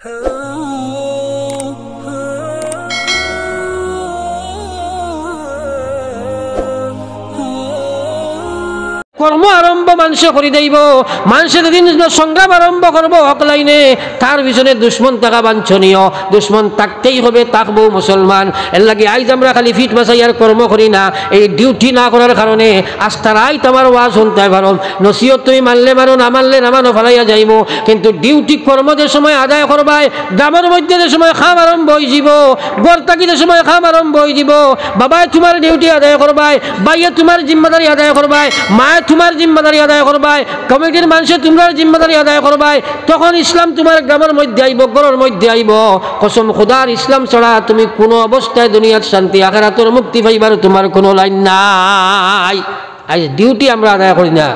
কর্ম আরম্ভ মানুষে করে দেব, মানুষের যেদিন সংগ্রাম আরম্ভ করবো অকলাইনে, তার পিছনে দুশ্মন থাকা বাঞ্ছনীয়, দুশ্মন থাকতেই হবে, থাকবো মুসলমান। এর লাগে আইজ আমরা খালি ফিট মাসাই আর কর্ম করি না, এই ডিউটি না করার কারণে আস্থার আইত আমার ওয়াজ শুনতে পারো, নসিহত তুমি মানলে মানো, না মানলে না মানো, ফেলাইয়া যাইব। কিন্তু ডিউটি কর্ম যে সময় আদায় করবাই, গ্রামের মধ্যে যে সময় খাম আরম্ভ হয়ে যাব, গড় থাকি যে সময় খাম আরম্ভ হয়ে যাব, বাবাই তোমার ডিউটি আদায় করবাই, বাইয়ে তোমার জিম্মাদারি আদায় করবাই, মায়ে তোমার জিম্মাদারি আদায় করবাই, কমিটির মানুষে তোমার জিম্মাদারি আদায় করবাই, তখন ইসলাম তোমার গ্রামের মধ্যে আইব, গড়ের মধ্যে আইব। কসম খুদার, ইসলাম ছাড়া তুমি কোনো অবস্থায় দুনিয়ার শান্তি আখিরাতের মুক্তি পাইবার তোমার কোনো লাইন নাই। আজ ডিউটি আমরা আদায় করি না,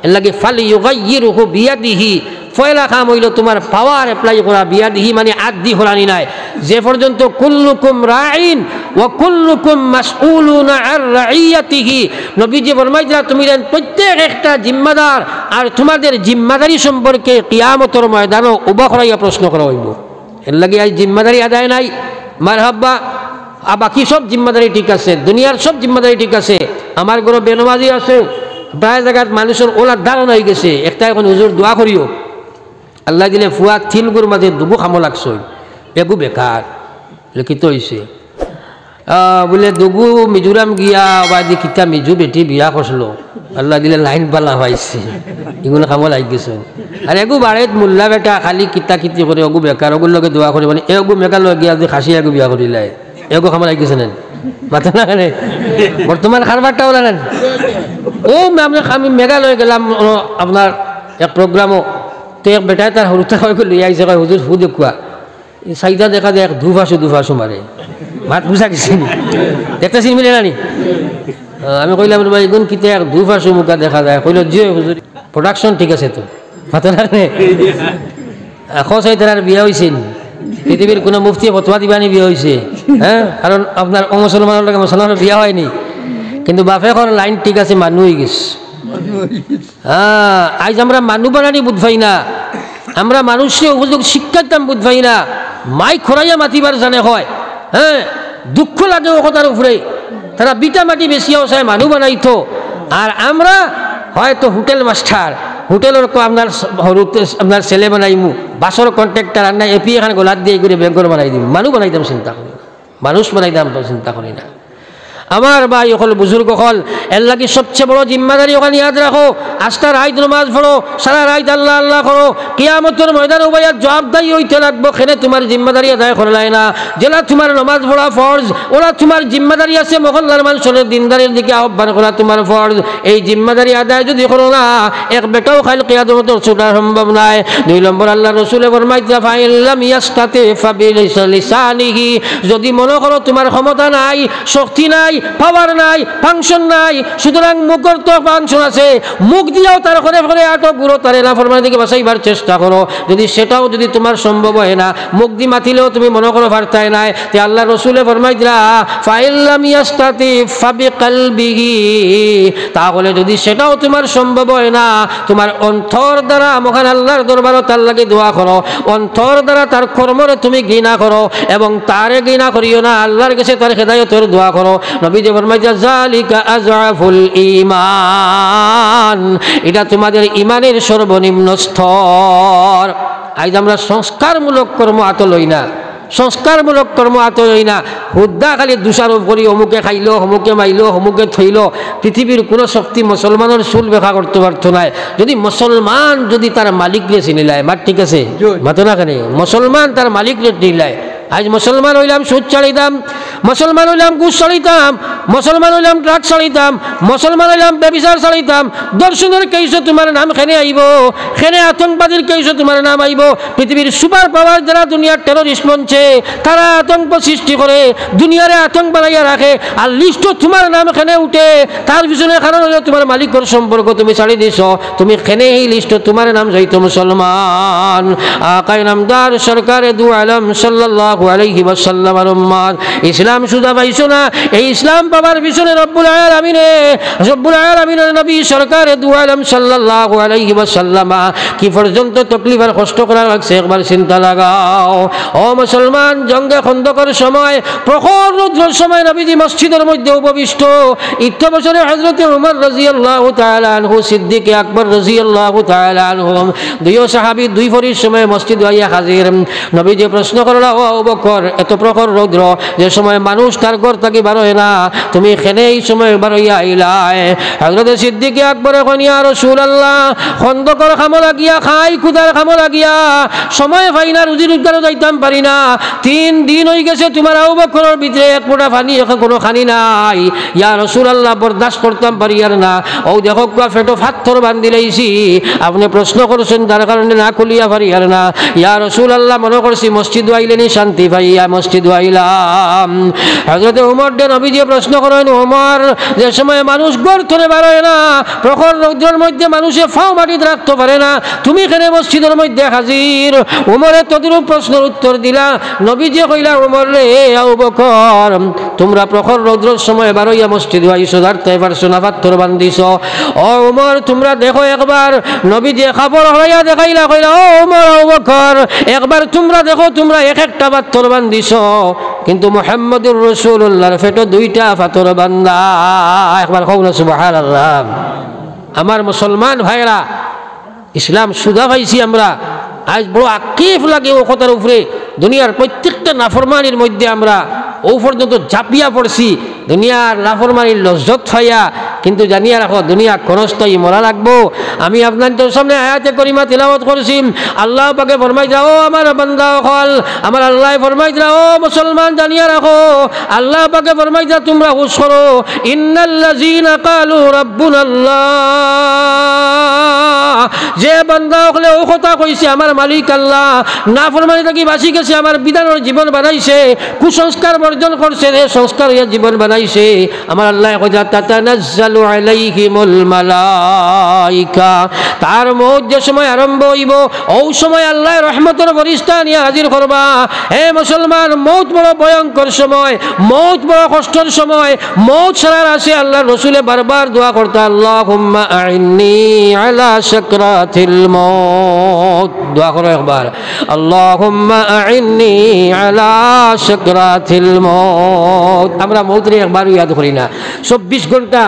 এর লাগে ফালিয়ুগাইয়িরহু বিয়াদিহি, ফয়লা কাম হইল তোমার পাওয়ার অ্যাপ্লাই করা, বিয়াদিহি মানে আদি হরানি নাই। যে পর্যন্ত কুল্লুকুম রাইন ওয়া কুল্লুকুম মাসউলুনা আন রাইয়াতিহি, নবীজি ফরমাইছেন তুমি প্রত্যেক একটা জিম্মাদার, আর তোমাদের জিম্মাদারি সম্পর্কে কিয়ামতের ময়দানে উবা করাইয়া প্রশ্ন করা হইব। এর লাগে আজ জিম্মাদারি আদায় নাই, মারহাবা। আর বাকি সব জিম্মাদারি ঠিক আছে, দুনিয়ার সব জিম্মাদারি ঠিক আছে। আমার ঘরে বেনমাজি আছে, প্রায় জায়গায় মানুষের ওলার ধারণ হয়ে গেছে, একটা এখন হুজুর দোয়া করিও, আল্লাহ দিলে ফুয়া তিনগুর মাঝে দুগু খামো লাগছ, এগু বেকার লিখিত হয়েছে। বলে দুগু মিজোরাম গিয়া বাদি কিতা মিজু বেটি বিয়া করছিল, আল্লাহ দিলে লাইন পালা হয়েছে, এগুলো খামো লাগ গেছে। আর এগু বাড়িত মোল্লা বেটা খালি কিতা কিতি করে অগু বেকার, ওগুর লগে দোয়া করে, মানে এগু মেকা লগে গিয়া যদি খাসি এগু বিয়া করিলাই, এগু খামো লাগ গেছে নেন মাথা না কেন বর্তমান খারবারটা ওলা নেন। ও আমি মেঘালয় গেলাম আপনার এক প্রোগ্রামও, তো এক বেটায় তার সৰুতে কয় লই আইছে, কয় হুজুর হু দেখুয়া চাইটা দেখা যায় দুফাসু মারে, মাত বুঝা গেছি দেখতে চিন মিলে নানি। আমি কইলাম এগুন কিতে এক দুফাসু মুখা দেখা যায়, কইল যে হুজুর প্রোডাকশন ঠিক আছে তো মাথা না এখন চাইতার বিয়া হয়েছিল, পৃথিবীর কোনো মুফতি ফতোয়া দিবানি বিয়া হয়েছে, হ্যাঁ, কারণ আপনার মুসলমানের লগে মুসলমানের বিয়া হয়নি, কিন্তু বাপে এখন লাইন ঠিক আছে, মানুষ হয়ে গেছে। আজ আমরা মানুষ বানানি বুঝ পাই না, আমরা মানুষের উপযোগ শিক্ষার দাম বুঝ পাই না, মাই খরাইয়া মাতিবার জানে হয়, হ্যাঁ, দুঃখ লাগে ও কথার উপরে, তারা বিটা মাটি বেশিও চায় মানুষ বানাইতো। আর আমরা হয়তো হোটেল মাস্টার, হোটেলের আপনার ছেলে বানাইমু, বাসর কন্ট্রাক্টার, আর না এপি এখানে গোলাত দিয়ে করে বেঙ্গর বানাই দিম, মানুষ বানাইতাম চিন্তা করি না, মানুষ বানাইতাম চিন্তা করি না। আমার ভাই হল বুজুর্গ হল, এর লাগে সবচেয়ে বড় জিম্মাদারি ওখানে ইয়াদ রাখো, আস্তা রাইত নমাজ পড়ো, সারা রাইত আল্লাহ আল্লাহ করো, কিয়ামতের ময়দানে উভয়ের জবাবদারি হইতে লাগবো, খেলে তোমার জিম্মাদারি আদায় করলাই না, যেলা তোমার নমাজ পড়া ফরজ, ওরা তোমার জিম্মাদারি আছে মহল্লার মানুষের দিনদারির দিকে আহ্বান করা তোমার ফরজ। এই জিম্মাদারি আদায় যদি করো না, এক বেটাও খাইল কিয়ামতের ছুটা সম্ভব নাই। 2 নম্বর আল্লাহ রসুলে ফরমাইছে ফাইল্লাম ইয়াস্তাতি ফাবিলিসানিহি, যদি মনে করো তোমার ক্ষমতা নাই, শক্তি নাই, পাওয়ার নাই, ফাংশন নাই, সুতরাং মুখের তো ফাংশন আছে, মুখ দিয়েও তার ঘরে ঘরে আটক গুঁড়ো তার নাফরমানি থেকে বাঁচাইবার চেষ্টা করো। যদি সেটাও যদি তোমার সম্ভব হয় না, মুখ দিয়ে মাতিলেও তুমি মনে করো পারতাই নাই, তে আল্লাহ রসুলে ফরমাই দিলা ফাইল্লাম ইয়াস্তাতি ফাবিকলবিহি, তাহলে যদি সেটাও তোমার সম্ভব হয় না, তোমার অন্তর দ্বারা মহান আল্লাহর দরবারে তার লাগে দোয়া করো, অন্তর দ্বারা তার কর্মরে তুমি ঘৃণা করো, এবং তারে ঘৃণা করিও না, আল্লাহর কাছে তার হেদায়েতের দোয়া করো। নবীজি ফরমাইছে যালিকা আযআফুল ঈমান, এটা তোমাদের ঈমানের সর্বনিম্ন স্তর। আজ আমরা সংস্কারমূলক কর্ম হাত লই না, সংস্কারমূলক কর্ম হাত লই না, হুদ্দা খালি দোষারোপ করি, অমুকে খাইল, অমুকে মাইল, অমুকে থইল। পৃথিবীর কোনো শক্তি মুসলমানের চুল বেখা করতে পারতো না, যদি মুসলমান যদি তার মালিকরে চিনিলায়, মার ঠিক আছে মাতো না কেন, মুসলমান তার মালিকরে চিনিলায়। আজ মুসলমান হইলাম সুদ চালাইতাম, মুসলমান হইলাম ঘুষ চালাইতাম, মুসলমান হইলাম ট্রাক চালাইতাম, মুসলমান হইলাম ব্যভিচার চালাইতাম, দর্শনের কেইসে তোমার নাম খেনে আইব, খেনে আতঙ্কবাদীর কেইসে তোমার নাম আইব। পৃথিবীর সুপার পাওয়ার যারা দুনিয়ার টেরোরিস্ট মঞ্চে, তারা আতঙ্ক সৃষ্টি করে, দুনিয়ারে আতঙ্ক বানাইয়া রাখে, আর লিস্টও তোমার নাম খেনে উঠে, তার পিছনে কারণ হলো তোমার মালিকের সম্পর্ক তুমি ছাড়ি দিছ, তুমি খেনে এই লিস্টও তোমার নাম যাইতো মুসলমান। আকায়ে নামদার সরকারে দু আলম সাল্লাল্লাহু সাল্লাল্লাহু আলাইহি ওয়াসাল্লামের উম্মত ইসলাম সুদা পাইছো না এই ইসলাম পাবার পিছনে রব্বুল আলামিনের নবী সরকার দু আলম সাল্লাল্লাহু আলাইহি ওয়াসাল্লাম কি পর্যন্ত তকলিফ আর কষ্ট করা লাগছে একবার চিন্তা লাগাও ও মুসলমান জঙ্গে খন্দকের সময় প্রখর রৌদ্রের সময় নবীজি মসজিদের মধ্যে উপবিষ্ট ইত্য বছরে হযরত ওমর রাদিয়াল্লাহু তাআলা আনহু সিদ্দিক আকবর রাদিয়াল্লাহু তাআলা আনহুম দুই সাহাবী দুই ফরির সময় মসজিদ আইয়া হাজির নবীজি প্রশ্ন করল ও আবু বকর এত প্রখর রৌদ্র যে সময় মানুষ তার ঘর থেকে বার হয় না তুমি এখানে এই সময় বার হইয়া আইলাই হযরত সিদ্দিক আকবর এখন ইয়া রাসূলুল্লাহ খন্দকের কামে লাগিয়া খাই খুদার কামে লাগিয়া সময় পাই না রুজি রোজগারও যাইতাম পারি না 3 দিন হয়ে গেছে তোমার আবু বকরের ভিতরে এক ফোঁটা পানি এখন কোনো খানি নাই ইয়া রাসূলুল্লাহ বরদাস্ত করতাম পারি আর না ও দেখো পেটো ফাত্তর বান্ধি লাইছি আপনি প্রশ্ন করছেন তার কারণে না খুলিয়া পারি আর না ইয়া রাসূলুল্লাহ মনে করছি মসজিদ আইলেনি শান্তি পাইয়া মসজিদ আইলাম হযরত ওমর ডে নবীজি প্রশ্ন করেন ওমর যে সময় মানুষ ঘর থেকে বার হয় না প্রখর রৌদ্রের মধ্যে মানুষে ফাও মাটিতে রাখতে পারে না তুমি এখানে মসজিদের মধ্যে হাজির ওমরে তদরূপ প্রশ্নের উত্তর দিলা নবীজি কইলা ওমর রে আবু বকর তোমরা প্রখর রৌদ্রের সময় বার হইয়া মসজিদ আইছো দাঁড়তে পারছো না পাথর বান্ধিছো ও ওমর তোমরা দেখো একবার নবীজি খবর হইয়া দেখাইলা কইলা ও ওমর আবু বকর একবার তোমরা দেখো তোমরা এক একটা পাথর বান্ধিছো কিন্তু মুহাম্মদুর রাসূলুল্লাহর পেটে দুইটা পাথর বান্ধা একবার কও না সুবহানাল্লাহ আমার মুসলমান ভাইরা ইসলাম সুদা পাইছি আমরা আজ বড় আকিফ লাগে ও কথার উপরে দুনিয়ার প্রত্যেকটা নাফরমানির মধ্যে আমরা ও পর্যন্ত ঝাঁপিয়া পড়ছি দুনিয়ার নাফরমানির লজ্জত ফাইয়া কিন্তু জানিয়া রাখো দুনিয়া ক্ষণস্থায়ী মরা লাগবো আমি আপনাদের সামনে আয়াতে করিমা তিলাওয়াত করছি আল্লাহ পাকে ফরমাই দাও আমার বান্দা হল আমার আল্লাহ ফরমাই দাও মুসলমান জানিয়া রাখো আল্লাহ পাকে ফরমাই দাও তোমরা হুশ করো ইন্নাল্লাযীনা ক্বালু রাব্বুনাল্লাহ যে বান্দা হলে ও কথা কইছে আমার মালিক আল্লাহ নাফরমানি থেকে বাঁচি গেছে আমার বিধানের জীবন বানাইছে কুসংস্কার বর্জন করছে রে সংস্কার হইয়া জীবন বানাইছে আমার আল্লাহ কইতা তাতানাজ্জালু আলাইহিমুল মালাইকা তার মওত যে সময় আরম্ভ হইব ওই সময় আল্লাহ রহমতের ফেরেশতা নিয়ে হাজির করবা হে মুসলমান মওত বড় ভয়ঙ্কর সময় মওত বড় কষ্টের সময় মওত ছাড়ার আছে আল্লাহর রাসূলে বারবার দোয়া করতে আল্লাহুম্মা আইন্নি আলা সাকরাতিল মওত দোয়া করো একবার আল্লাহুম্মা আইন্নি আলা সাকরাতিল মওত আমরা মওতরে একবার ইয়াদ করি না 24 ঘন্টা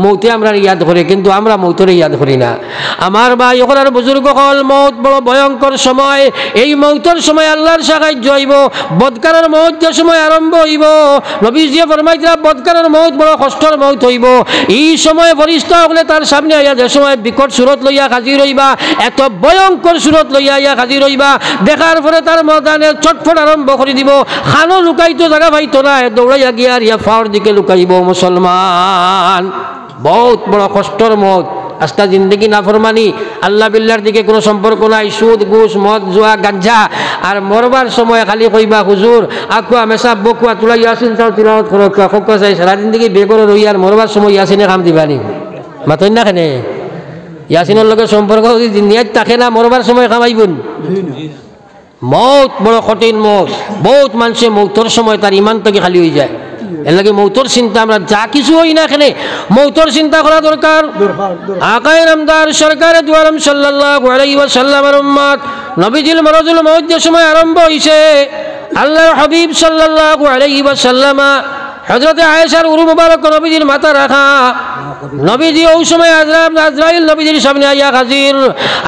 মৌতে আমরা ইয়াদ করি কিন্তু আমরা মৌতরে ইয়াদ করি না আমার ভাই ওখানে বুজুর্গ হল মৌত বড় ভয়ঙ্কর সময় এই মৌতের সময় আল্লাহর সাহায্য হইব বদকারের মৌত যে সময় আরম্ভ হইব নবীজি ফরমাইরা বদকারের মৌত বড় কষ্টের মৌত হইব এই সময় ফেরেশতা হলে তার সামনে আইয়া যে সময় বিকট সুরত লইয়া হাজির হইবা এত ভয়ঙ্কর সুরত লইয়া আইয়া হাজির হইবা দেখার পরে তার ময়দানে চটফট আরম্ভ করে দিব খানো লুকাইতো জায়গা পাইতো না দৌড়াইয়া গিয়া ইয়া ফাওয়ার দিকে লুকাইব মুসলমান বহুত বড় কষ্টর মত আস্তা জিন্দগি নাফরমানি আল্লাহ বিল্লাহর দিকে কোনো সম্পর্ক নাই সুদ ঘুষ মদ জুয়া গাঞ্জা আর মরবার সময় খালি কইবা হুজুর আকুয়া মেসা বকুয়া তুলা ইয়াসিন চাও তিলাওয়াত করো খোকা চাই সারা জিন্দগি বেগর রইয়ার মরবার সময় ইয়াসিনে কাম দিবানি মাতই না কেনে ইয়াসিনের লগে সম্পর্ক যদি নিয়ত থাকে না মরবার সময় কামাইবুন মত বড় কঠিন মত বহুত মানুষে মৌতর সময় তার ইমান থেকে খালি হয়ে যায় এর লাগে মৌতর চিন্তা আমরা যা কিছু হই না এখানে মৌতর চিন্তা করা দরকার আকায়ে নামদার সরকারে দু আলম সাল্লাল্লাহু আলাইহি ওয়াসাল্লামের উম্মত নবীজির মরজুল মওত যে সময় আরম্ভ হইছে আল্লাহর হাবিব সাল্লাল্লাহু আলাইহি ওয়াসাল্লাম হযরতে আয়েশার উরু মুবারক নবীজির মাথা রাখা নবীজি ওই সময় আজরাইল নবীজির সামনে আইয়া হাজির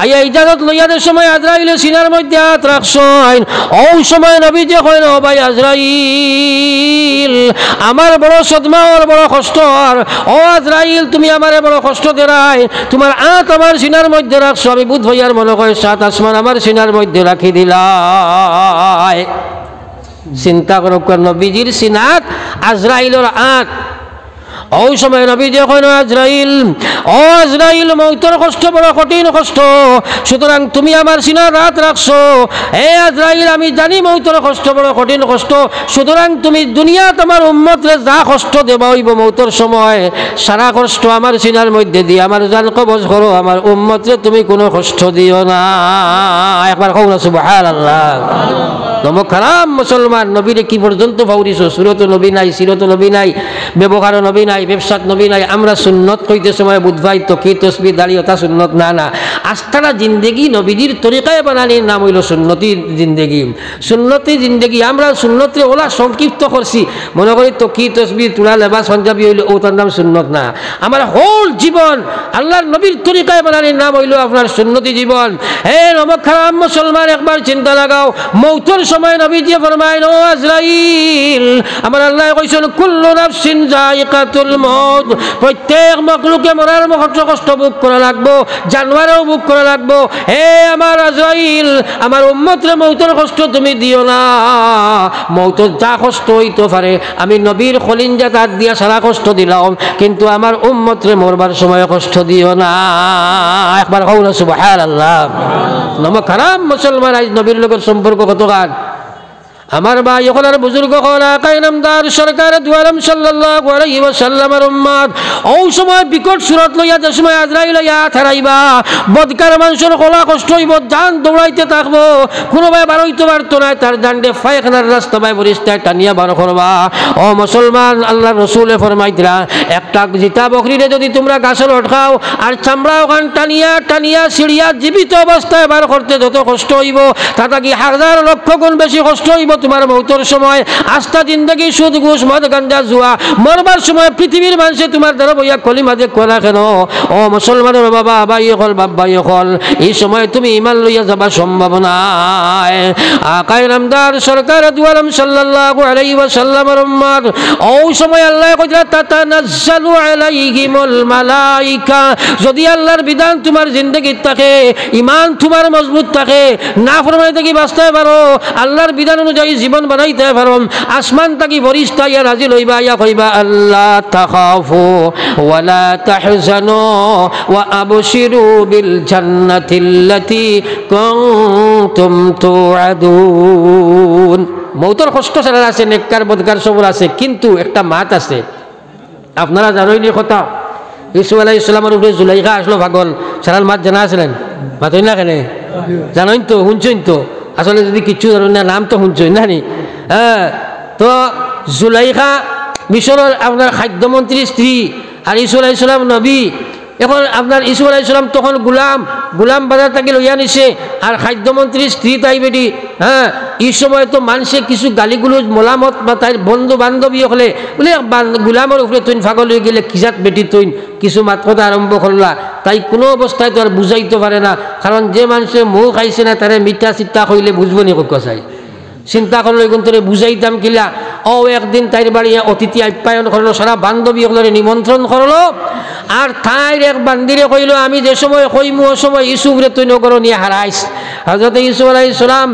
আইয়া ইজাজত লইয়াদের সময় আজরাইলের সিনার মধ্যে হাত রাখছেন ওই সময় নবীজি কইন ও ভাই আজরাইল আমার বড় সদমা আর বড় কষ্ট আর ও আজরাইল তুমি আমারে বড় কষ্ট দেরাই তোমার হাত আমার সিনার মধ্যে রাখছো আমি বুধ ভাইয়ার মনে হয় 7 আসমান আমার সিনার মধ্যে রাখি দিলাই চিন্তা করো নবীজির সিনাত আজরাইলের হাত ওই সময় নবীজি কইন আজরাইল ও আজরাইল মওতের কষ্ট বড় কঠিন কষ্ট সুতরাং তুমি আমার সিনার হাত রাখছো হে আজরাইল আমি জানি মওতের কষ্ট বড় কঠিন কষ্ট সুতরাং তুমি দুনিয়া তোমার উম্মতরে যা কষ্ট দেবা হইব মওতের সময় সারা কষ্ট আমার সিনার মধ্যে দিয়ে আমার জান কবজ করো আমার উম্মতরে তুমি কোনো কষ্ট দিও না একবার কও না সুবহানাল্লাহ নমক খারাপ মুসলমান নবীরে কি পর্যন্ত ফাউরিছ সুরত নবী নাই সিরত নবী নাই ব্যবহার নবী নাই ব্যবসাত নবী নাই আমরা সুন্নত কইতে সময় বুধভাই তকি তসবি দাড়ি ওটা সুন্নত না না আস্থারা জিন্দেগি নবীজির তরিকায় বানানির নাম হইল সুন্নতি জিন্দেগি সুন্নতি জিন্দেগি আমরা সুন্নতে ওলা সংক্ষিপ্ত করছি মনে করি তকি তসবি তুলা লেবাস পাঞ্জাবি হইল ও তার নাম সুন্নত না আমার হোল জীবন আল্লাহর নবীর তরিকায় বানানির নাম হইল আপনার সুন্নতি জীবন হে নমক খারাপ মুসলমান একবার চিন্তা লাগাও মৌতের সময় নবীজি ফরমায় ও আজরাইল আমার আল্লাহ কইছেন কুল্লু নাফসিন যায়িকাতুল মউত প্রত্যেক মখলুকে মরার কষ্ট ভোগ করা লাগবো জানোয়ারও ভোগ করা লাগবো হে আমার আজরাইল আমার উম্মতরে মৌতের কষ্ট তুমি দিও না মৌতের যা কষ্ট হইতে পারে আমি নবীর খলিঞ্জা তার দিয়া সারা কষ্ট দিলাম কিন্তু আমার উম্মতরে মরবার সময় কষ্ট দিও না একবার কও না সুবহানাল্লাহ নমক খারাপ মুসলমান আজ নবীর লোকের সম্পর্ক কতখান আমার ভাই ওখানের বুজুর্গ হলা কায়নামদার সরকার দুয়ারম সাল্লাল্লাহু আলাইহি ওয়াসাল্লামের উম্মত ওই সময় বিকট সুরত লইয়া যে সময় আজরাইল লইয়া থারাইবা বদকার মানুষের কলা কষ্ট হইব জান দৌড়াইতে থাকবো কোনো ভাই বার হইতে পারতো না তার ডান্ডে ফায়খানার রাস্তা ভাই বরিস্তায় টানিয়া বার করবা ও মুসলমান আল্লাহ রসুলে ফরমাইতরা একটা জিতা বকরিরে যদি তোমরা গাছের লটকাও আর চামড়া ওখান টানিয়া টানিয়া সিঁড়িয়া জীবিত অবস্থায় বার করতে যত কষ্ট হইব তাতে কি হাজার লক্ষ গুণ বেশি কষ্ট হইব তোমার মৌতের সময় আস্থা জিন্দগি সুদ ঘুষ মদ গাঞ্জা জুয়া মরবার সময় পৃথিবীর মানুষে তোমার দ্বারা বইয়া কলিমা যে কোনা কেন ও মুসলমানের বাবা আবাই হল বাবাই হল এই সময় তুমি ইমান লইয়া যাবা সম্ভব নাই আকাই নামদার সরকার দুয়ারম সাল্লাল্লাহু আলাইহি ওয়াসাল্লামের উম্মত ওই সময় আল্লাহ কইরা তাতানাজ্জালু আলাইহিমুল মালাইকা যদি আল্লাহর বিধান তোমার জিন্দগিত থাকে ইমান তোমার মজবুত থাকে না ফরমানে থেকে বাঁচতে পারো আল্লাহর বিধান অনুযায়ী জীবন বানাইতে পারো আসমান থাকি ফেরেশতা ইয়া নাজিল হইবা ইয়া কইবা আল্লাহ তাখাফু ওয়ালা তাহজানু ওয়া আবশিরু বিল জান্নাতিল্লাতী কুনতুম তুআদুন মৌতের কষ্ট ছাড়া আছে নেককার বদকার সবর আছে কিন্তু একটা মাত আছে আপনারা জানেন এই কথা ইসু আলাইহিস সালামের উপরে জুলাইখা আসলো পাগল সারাল মাত জানা আছিলেন মাতই না কেন জানেন তো শুনছেন তো আসলে যদি কিচ্ছু জানেন না নাম তো শুনছেন না নি হ্যাঁ তো জুলাইখা মিশরের আপনার খাদ্যমন্ত্রীর স্ত্রী আর ইসু আলাইহিস সালাম নবী এখন আপনার ইসু আলাইহিস সালাম তখন গুলাম বাজার থেকে লইয়া নিছে আর খাদ্যমন্ত্রীর স্ত্রী তাই বেটি হ্যাঁ এই সময় তো মানুষে কিছু গালিগুলো মোলামত বা তাই বন্ধু বান্ধবী হলে বলে গুলামের উপরে তুই ফাগল হয়ে গেলে কিজাত বেটি তুই কিছু মাত কথা আরম্ভ করলা তাই কোনো অবস্থায় তো আর বুঝাইতে পারে না কারণ যে মানুষে মুখ খাইছে না তারে মিঠা চিত্তা কইলে বুঝবো নি চাই চিন্তা করলো এখন তোরে বুঝাইতাম কিলা ও একদিন তাইর বাড়ি অতিথি আপ্যায়ন করলো সারা বান্ধবী ওগুলোরে নিমন্ত্রণ করলো আর তাইর এক বান্দিরে কইল আমি যে সময় কইমু ও সময় ইসুফরে তুই নগর নিয়ে হারাইস হযরত ইসুফ আলাইহিস সালাম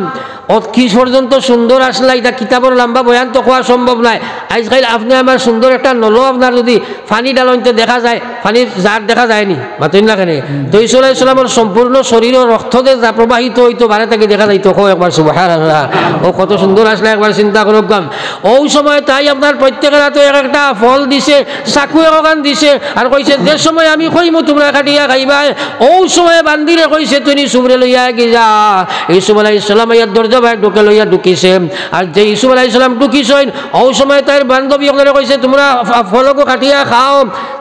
কি পর্যন্ত সুন্দর আসলা এটা কিতাবের লম্বা বয়ান তো হওয়া সম্ভব নয় আজকাল আপনি আমার সুন্দর একটা নলো আপনার যদি পানি ডালনতে দেখা যায় পানির জার দেখা যায়নি মাতেন না কেন তো ইসু আলাইহিস সালামের সম্পূর্ণ শরীরের রক্ততে যা প্রবাহিত হইতো বারে থেকে দেখা যাইতো একবার সুবহানাল্লাহ ও কত সুন্দর আসলে একবার চিন্তা করুক গাম ওই সময় তাই আপনার প্রত্যেকের হাতে একটা ফল দিছে চাকু একান দিছে আর কইছে যে সময় আমি কইমু তোমরা কাটিয়া খাইবা ওই সময় বান্দিরে কইছে তুই সুবরে লইয়া গি যা ইসু আলাইহিস সালাম ইয়ার দরজা ভাই ঢুকে লইয়া ঢুকিছে আর যে ইসু আলাইহিস সালাম ঢুকিছেন ওই সময় তার বান্ধবী ওগুলো কইছে তোমরা ফলকো কাটিয়া খাও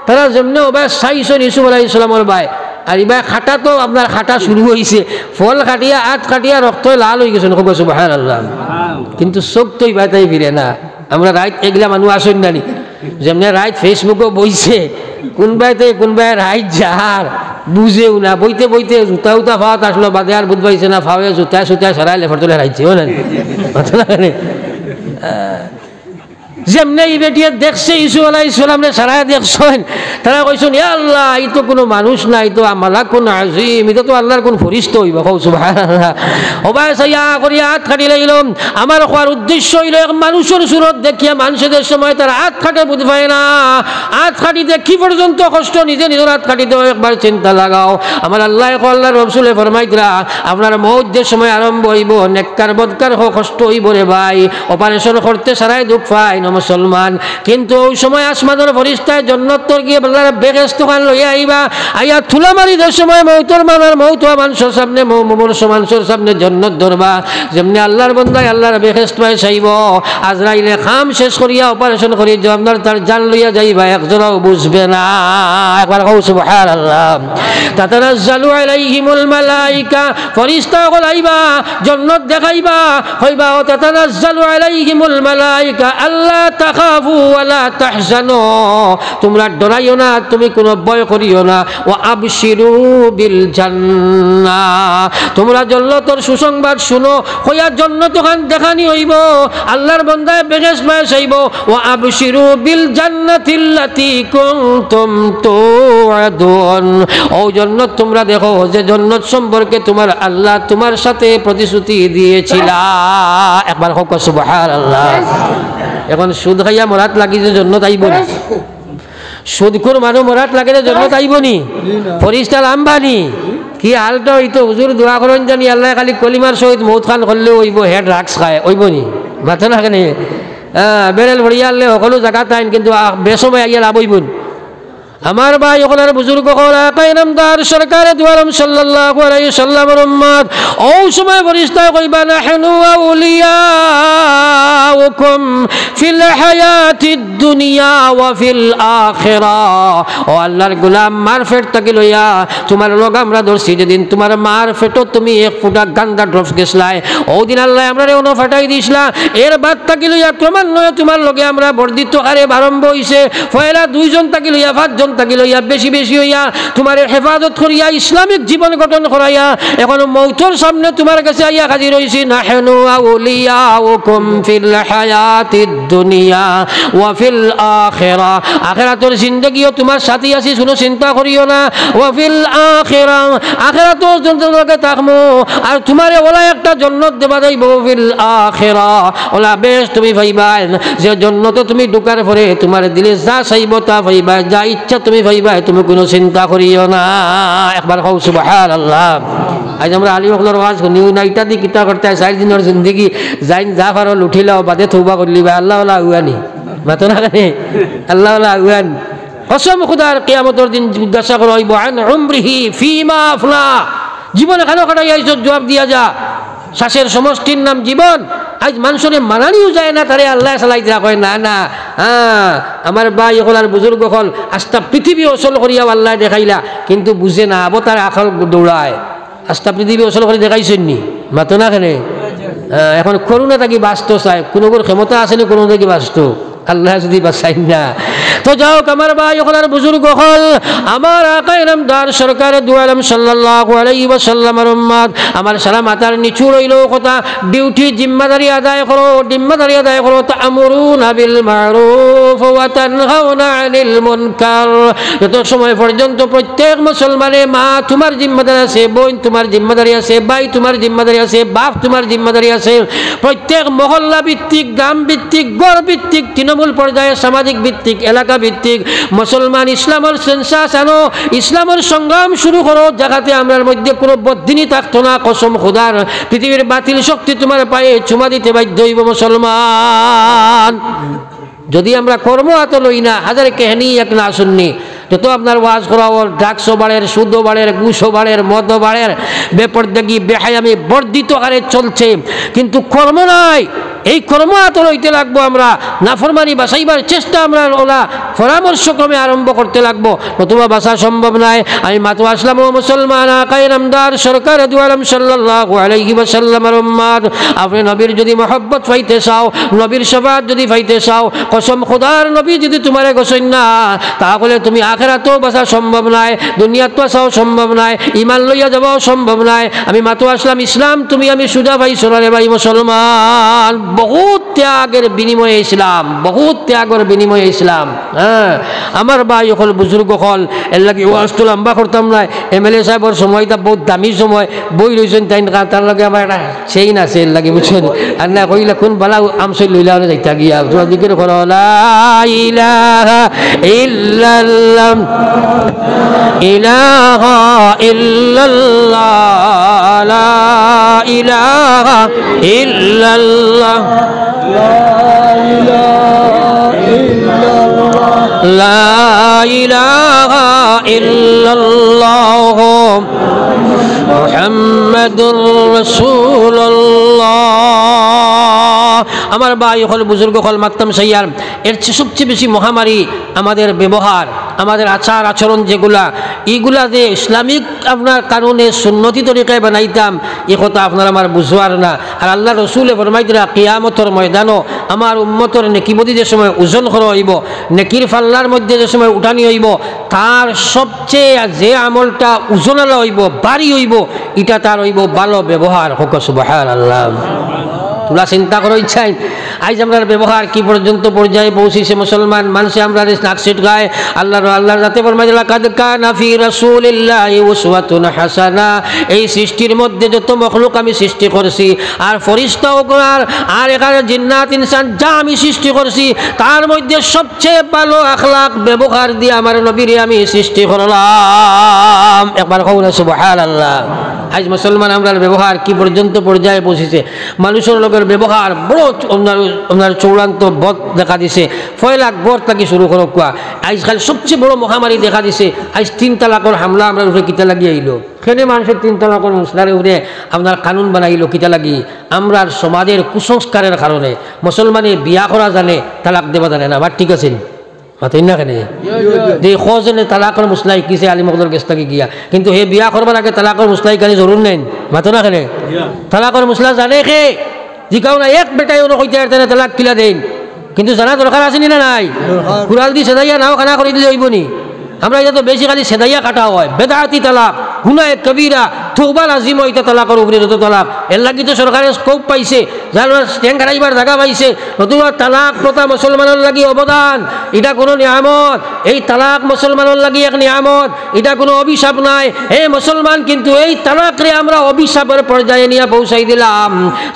তারা যেমনি ওবার চাইছেন ইসু আলাইহিস সালামের ভাই আর এবার খাটা তো আপনার খাটা শুরু হয়েছে ফল কাটিয়া আট কাটিয়া রক্ত লাল হয়ে গেছে নকব সুবহানাল্লাহ কিন্তু চোখ তো এবার তাই ফিরে না আমরা রাইত এগুলা মানুষ আসেন নানি যেমনি রাইত ফেসবুকও বইছে কোনবাই রাইত যার বুঝেও না বইতে বইতে জুতা উতা ফাওয়াত আসলো বাদে আর বুধ পাইছে না ফাওয়ে জুতা সারাই লেফার তোলে রাইছে ও না যেমনি এই বেটিয়ে দেখছে ইসু আলাইহিস সালামরে সারাই দেখছেন তারা কইছেন ইয়া আল্লাহ এই তো কোনো মানুষ না এই তো মালাকুন আজিম এটা তো আল্লাহর কোন ফেরেশতা হইবা কও সুবহানাল্লাহ ওবাই সাইয়া করিয়া হাত কাটি লাইলাম আমার কোয়ার উদ্দেশ্য হইল এক মানুষের সুরত দেখিয়া মানুষের সময় তার হাত কাটে বুঝ পায় না হাত কাটিতে কি পর্যন্ত কষ্ট নিজে নিজের হাত কাটিতে একবার চিন্তা লাগাও আমার আল্লাহ আল্লাহর রাসূলে ফরমাইতরা আপনার মওতের সময় আরম্ভ হইব নেককার বদকার কষ্ট হইব রে ভাই অপারেশন করতে সারাই দুঃখ পায় মুসলমান। কিন্তু ওই সময় আসমানের ফরিস্তায় জন্নতর গিয়ে বললার বেহেশত খান লইয়া আইবা, আইয়া থুলা মারি যে সময় মৌতর মানার মৌত মানুষের সামনে মানুষের সামনে জন্নত ধরবা, যেমনি আল্লাহর বন্দায় আল্লাহর বেহেশত পায় চাইব। আজরাইলে খাম শেষ করিয়া অপারেশন করি যে আপনার তার জান লইয়া যাইবা, একজনও বুঝবে না। একবার কও সুবহানাল্লাহ। তাতানাজ্জালু আলাইহিমুল মালাইকা, ফরিস্তা সকল আইবা, জন্নত দেখাইবা, হইবা ও তাতানাজ্জালু আলাইহিমুল মালাইকা আল্লা তাখাফু ওয়ালা তাহজানু, তোমরা ডরাইও না, তুমি কোনো ভয় করিও না। ওয়া আবশিরু বিল জান্নাহ, তোমরা জান্নাতের সুসংবাদ শুনো, হইয়া জান্নাত খান দেখানি হইব, আল্লাহর বান্দায় বেহেশত পায় চাইব। ওয়া আবশিরু বিল জান্নাতিল্লাতী কুনতুম তুআদুন, ও জান্নাত তোমরা দেখো যে জান্নাত সম্পর্কে তোমার আল্লাহ তোমার সাথে প্রতিশ্রুতি দিয়েছিল। একবার হোক সুবহানাল্লাহ। এখন সুদ খাইয়া মরাত লাগি যে জান্নাত আইব না, সুদখোর মানুষ মরাত লাগে যে জান্নাত আইব নি? ফরিস্তা আম্বানি কি হালটা হইতো, হুজুর দোয়া করেন জানি আল্লাহ খালি কলিমার সহিত মৌত খান করলেও হইব, হে ড্রাগস খায় হইব নি? মাথা না কেন বেরেল ভরিয়া আনলে সকলো জায়গাত আইন, কিন্তু বেসময় আইয়া লাভ হইব। আমার ভাই ওখানের বুজুর্গ নামদার সরকারে দুয়ারম সাল্লাল্লাহু আলাইহি সাল্লামের উম্মত, ও সময় ফরিস্তা কইবা নাহনু আউলিয়াউকুম ফিল হায়াতিদ দুনিয়া ওয়া ফিল আখিরাহ, ও আল্লাহর গোলাম মারফেট তাকে লইয়া তোমার লগ আমরা ধরছি, যেদিন তোমার মারফেটও তুমি এক ফুটা গান্দা ড্রপস গেছলাই, ও দিন আল্লাহ আমরা ওনো ফাটাই দিছলা। এর বাদ তাকে লইয়া ক্রমান্বয়ে তোমার লগে আমরা বর্ধিত আরে আরম্ভ হইছে, পয়লা 2 জন তাকে লইয়া 5 জন তাকে লইয়া বেশি বেশি হইয়া তোমার হেফাজত করিয়া ইসলামিক জীবন গঠন করাইয়া এখন মৌতর সামনে তোমার কাছে আইয়া হাজির হইছি। নাহনু আউলিয়াউকুম ফিল হায়াতিদ দুনিয়া ওয়া ফিল আখিরাহ, আখিরাতের জিন্দেগিও তোমার সাথী আছি, কোনো চিন্তা করিও না। ওয়া ফিল আখিরাহ, আখিরাতের জিন্দেগিতে থাকমু, আর তোমারে ওলা একটা জান্নাত দেবা যাইব। ফিল আখিরাহ, ওলা বেশ তুমি ভাইবা যে জান্নাতে তুমি ঢুকার পরে তোমার দিলে যা চাইব তা ভাইবা, যা ইচ্ছা তুমি ভাইবা, তুমি কোনো চিন্তা করিও না। একবার কও সুবহানাল্লাহ। আজ আমরা আলী হকলার ওয়াজ শুনিও না, ইটা দি কিতা করতে 4 দিনের জিন্দগি যাইন যা পারো লুঠিলাও, বাদে থৌবা করলিবা, আল্লাহ ওলা আগুয়ানি মাতো না কেন, আল্লাহ ওলা আগুয়ান। কসম খুদার কিয়ামতের দিন জিজ্ঞাসা করা হইব আন উমরিহি ফিমা আফনা, জীবন কেন কাটাই আইছ, জবাব দিয়া যা। শ্বাসের সমষ্টির নাম জীবন। আজ মানুষের মানানিও যায় না, তারে আল্লাহ চালাইতে কয় না না। আমার ভাই হল আর বুজুর্গ হল আস্তা পৃথিবী অচল করিয়াও আল্লাহ দেখাইলা, কিন্তু বুঝে না, আবো তার আখল দৌড়ায়। আস্তা পৃথিবী অচল করে দেখাইছেন নি? মাতো না কেন? এখন করুণা থাকি বাঁচত চায়, কোনো ক্ষমতা আছে না কোনো থাকি বাঁচত, আল্লাহ যদি বাঁচাই না। তো যাও আমার ভাই ওখানে বুজুর্গ হল আমার আকা নামদার সরকার দু আলম সাল্লাল্লাহু আলাইহি ওয়াসাল্লামের উম্মত, আমার সারা মাথার নিচু রইল কথা, ডিউটি জিম্মাদারি আদায় করো, জিম্মাদারি আদায় করো। তা'মুরুনা বিল মা'রুফ ওয়া তানহাউনা আনিল মুনকার, যত সময় পর্যন্ত প্রত্যেক মুসলমানে মা তোমার জিম্মাদারি আছে, বোন তোমার জিম্মাদারি আছে, ভাই তোমার জিম্মাদারি আছে, বাপ তোমার জিম্মাদারি আছে, প্রত্যেক মহল্লা ভিত্তিক, গ্রাম ভিত্তিক, গড় ভিত্তিক, তৃণমূল পর্যায়ে, সামাজিক ভিত্তিক, এলাকা ভিত্তিক মুসলমান ইসলামের সেন্সাস আনো, ইসলামের সংগ্রাম শুরু করো, জায়গাতে আমার মধ্যে কোনো বদ্দিনী থাকতো না। কসম খোদার পৃথিবীর বাতিল শক্তি তোমার পায়ে চুমা দিতে বাধ্য হইব মুসলমান। যদি আমরা কর্ম হাত লই না, হাজার কেহানি এক না শুননি, যত আপনার ওয়াজ করা ওর ড্রাগসও বাড়ের, সুদও বাড়ের, ঘুষও বাড়ের, মদও বাড়ের, বেপরদাগি বেহায়ামি বর্ধিত হারে চলছে, কিন্তু কর্ম নাই। এই কর্ম হাত লইতে লাগবো, আমরা নাফরমানি বাঁচাইবার চেষ্টা আমরা ওলা পরামর্শক্রমে আরম্ভ করতে লাগবো, নতুবা বাঁচা সম্ভব নয়। আমি মাতো আসলাম ও মুসলমান আকায়ে নামদার সরকার দু আলম সাল্লাল্লাহু আলাইহি ওয়াসাল্লামের উম্মত, আপনি নবীর যদি মহব্বত পাইতে চাও, নবীর শফাআত যদি পাইতে চাও, কসম খোদার নবী যদি তোমারে গোসেন না, তাহলে তুমি আখিরাতেও বাঁচা সম্ভব নয়, দুনিয়াতেও বাঁচাও সম্ভব নয়, ইমান লইয়া যাওয়াও সম্ভব নয়। আমি মাতো আসলাম ইসলাম, তুমি আমি সুজা ভাই সোনারে ভাই মুসলমান, বহুত ত্যাগের বিনিময়ে ইসলাম, বহুত ত্যাগের বিনিময়ে ইসলাম। হ্যাঁ আমার ভাই হল বুজুর্গ হল, এর লাগে ওয়াজ তো লম্বা করতাম না। MLA সাহেবের সময়টা বহুত দামি সময়, বই লইছেন তাই, তার লগে আমার একটা চেইন আছে, এর লাগে বুঝছেন। আর না কইলে কোন বালা আমসই লইলা যাইতা গিয়া তোমার দিকের করো লা ইলাহা ইল্লাল্লাহ ইলাহা ইল্লাল্লাহ লা ইলাহা ইল্লাল্লাহ লা ইলাহা লা ইলাহা ইল্লাল্লাহ মুহাম্মাদুর রাসূলুল্লাহ। আমার ভাই হল বুজুর্গ হল মাকতাম সাইয়ার, এর সবচেয়ে বেশি মহামারী আমাদের ব্যবহার, আমাদের আচার আচরণ যেগুলা, এইগুলা যে ইসলামিক আপনার কারণে সুন্নতি তরিকায় বানাইতাম, এই কথা আপনার আমার বুঝবার না। আর আল্লাহ রসুলে ফরমাইতরা কিয়ামতর ময়দানও আমার উম্মতর নেকিমতি যে সময় ওজন করা হইব, নেকির ফাল্লার মধ্যে যে সময় উঠানি হইব, তার সবচেয়ে যে আমলটা ওজনালা হইব, বাড়ি হইব, এটা তার হইব ভালো ব্যবহার। হোক সুবহানাল্লাহ। তোলা চিন্তা করো ইচ্ছাই আজ আমরা ব্যবহার কি পর্যন্ত পর্যায়ে পৌঁছেছে। মুসলমান মানুষে আমরা নাকশিট গায় আল্লাহর যাতে ফরমাইলা কাদ কানা ফি রাসূলিল্লাহি উসওয়াতুন হাসানা। এই সৃষ্টির মধ্যে যত মখলুক আমি সৃষ্টি করছি, আর ফেরেশতা আর এখানে জিন্নাত ইনসান যা আমি সৃষ্টি করছি, তার মধ্যে সবচেয়ে ভালো আখলাক ব্যবহার দিয়ে আমার নবীরে আমি সৃষ্টি করলাম। একবার কওনা সুবহানাল্লাহ। আজ মুসলমান আমরা ব্যবহার কি পর্যন্ত পর্যায়ে পৌঁছেছে। মানুষের লোকের ব্যবহার বড় আপনার চূড়ান্ত বদ দেখা দিছে। ফয়লা গড় থাকি শুরু করো কোয়া আজকাল সবচেয়ে বড় মহামারী দেখা দিছে। আজ 3 তালাকর হামলা আমরা উপরে কিতা লাগিয়ে আইলো, কেন মানুষের 3 তালাকর মশলার উপরে আপনার কানুন বানাইলো কিতা লাগি? আমরা সমাজের কুসংস্কারের কারণে মুসলমানে বিয়া করা জানে, তালাক দেবা জানে না। আবার ঠিক আছে মাতেই না কেন যে খজনে তালাকর মুসলাই কিসে আলী মকদর গেছ থাকি গিয়া, কিন্তু হে বিয়া করবার আগে তালাকর মুসলাই কানি জরুর নেন। মাতো না কেন তালাকর মুসলা জানে খে জিকাও না এক বেটাই অন্য কইতে তালাক কিলা দেন, কিন্তু জানা দরকার আছে না নাই? কুড়াল দি সেদাইয়া নাও খানা করে দিলে হইব নি? আমরা এটা তো বেশি খালি সেদাইয়া কাটা হয়। বেদাতি তালাক, গুনায়ে কবিরা, তওবা লাজিম হইতা তালাকর উপরে যত তালাক। এর লাগি তো সরকারের স্কোপ পাইছে, যার ট্যাঙ্ক হারাইবার জায়গা পাইছে। নতুবা তালাক প্রথা মুসলমানের লাগি অবদান, এটা কোনো নিয়ামত। এই তালাক মুসলমানের লাগি এক নিয়ামত, এটা কোনো অভিশাপ নাই। হে মুসলমান, কিন্তু এই তালাকরে আমরা অভিশাপের পর্যায়ে নিয়ে পৌঁছাই দিলাম,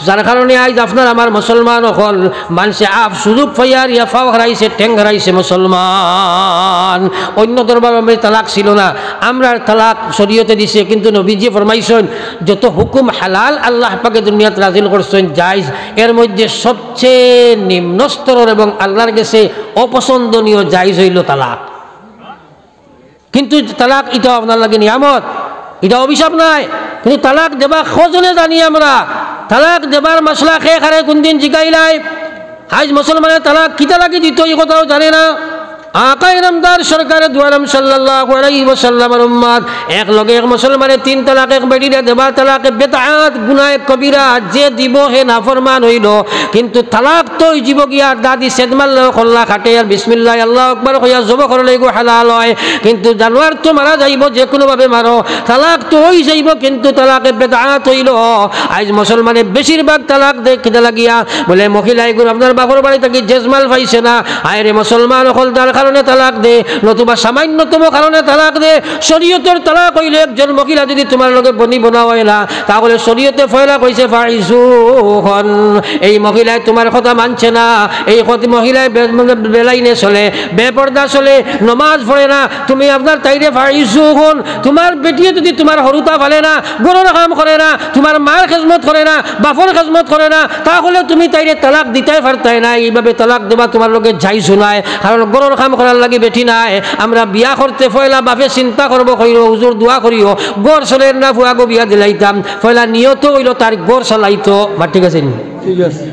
যার কারণে আজ আপনার আমার মুসলমান হল মানুষে সুযোগ পাইয়ার ইয়াফাও হারাইছে, ট্যাঙ্ক হারাইছে মুসলমান। অন্য দরবার তালাক ছিল না, আমরা তালাক শরীয়তে দিছে, কিন্তু নবীজি ফরমাইছেন যত হুকুম হালাল আল্লাহ পাকে দুনিয়াত নাযিল করছেন জায়েজ, এর মধ্যে সবচেয়ে নিম্ন স্তরের এবং আল্লাহর কাছে অপছন্দনীয় জায়েজ হইল তালাক। কিন্তু তালাক এটা আপনার লাগে নিয়ামত, এটা অভিশাপ নাই। কিন্তু তালাক দেবা খোঁজনে জানি আমরা, তালাক দেবার মশলা খেয়ে খারে কোনদিন জিগাইলাই। আজ মুসলমানের তালাক কিতা লাগে দিত এই কথাও জানে না। আকা ইনামদার সরকার দুয়ারাম সাল্লাল্লাহু আলাইহি ওয়াসাল্লামের উম্মত এক লগে এক মুসলমানের 3 তালাক, এক বেটিরে দেবা তালাকে বেদাত গুনাহে কবিরা, যে দিব হে নাফরমান হইল। কিন্তু তালাক তো জীব গিয়া দাদি সেদমাল খল্লা খাটে আর বিসমিল্লাহ আল্লাহু আকবার কইয়া জব করলে গো হালাল হয়। কিন্তু জানোয়ার তো মারা যাইব, যে কোনো ভাবে মারো, তালাক তো হই যাইব, কিন্তু তালাকে বেদাত হইল। আজ মুসলমানের বেশিরভাগ তালাক দে কিতা লাগিয়া বলে মহিলা এগুলো আপনার বাপর বাড়ি থেকে জেজমাল পাইছে না, আয় রে মুসলমান হল তার কারণে তালাক দে, নতুবা সামান্যতম কারণে তালাক দে। শরীয়তের তালাক হইলে একজন মহিলা যদি তোমার লগে বনি বনা হয় না, তাহলে শরীয়তে ফয়লা কইছে ফাইজুহন, এই মহিলায় তোমার কথা মানছে না, এই মহিলায় বেলাইনে চলে, বেপর্দা চলে, নমাজ পড়ে না, তুমি আপনার তাইরে ফাইজুহন। তোমার বেটিয়ে যদি তোমার হরুতা ফালে না, গরুর কাম করে না, তোমার মার খেজমত করে না, বাপর খেজমত করে না, তাহলে তুমি তাইরে তালাক দিতেই পারতাই না। এইভাবে তালাক দেবা তোমার লগে যাই শোনায়, কারণ গরুর কাম করার লাগে বেটি নাই। আমরা বিয়া করতে পয়লা বাপে চিন্তা করবো, কইল হুজুর দোয়া করিও গড় চলের না ফুয়াগো বিয়া দিলাইতাম, পয়লা নিয়ত হইল তার গড় চালাইতো। বা ঠিক আছে ঠিক আছে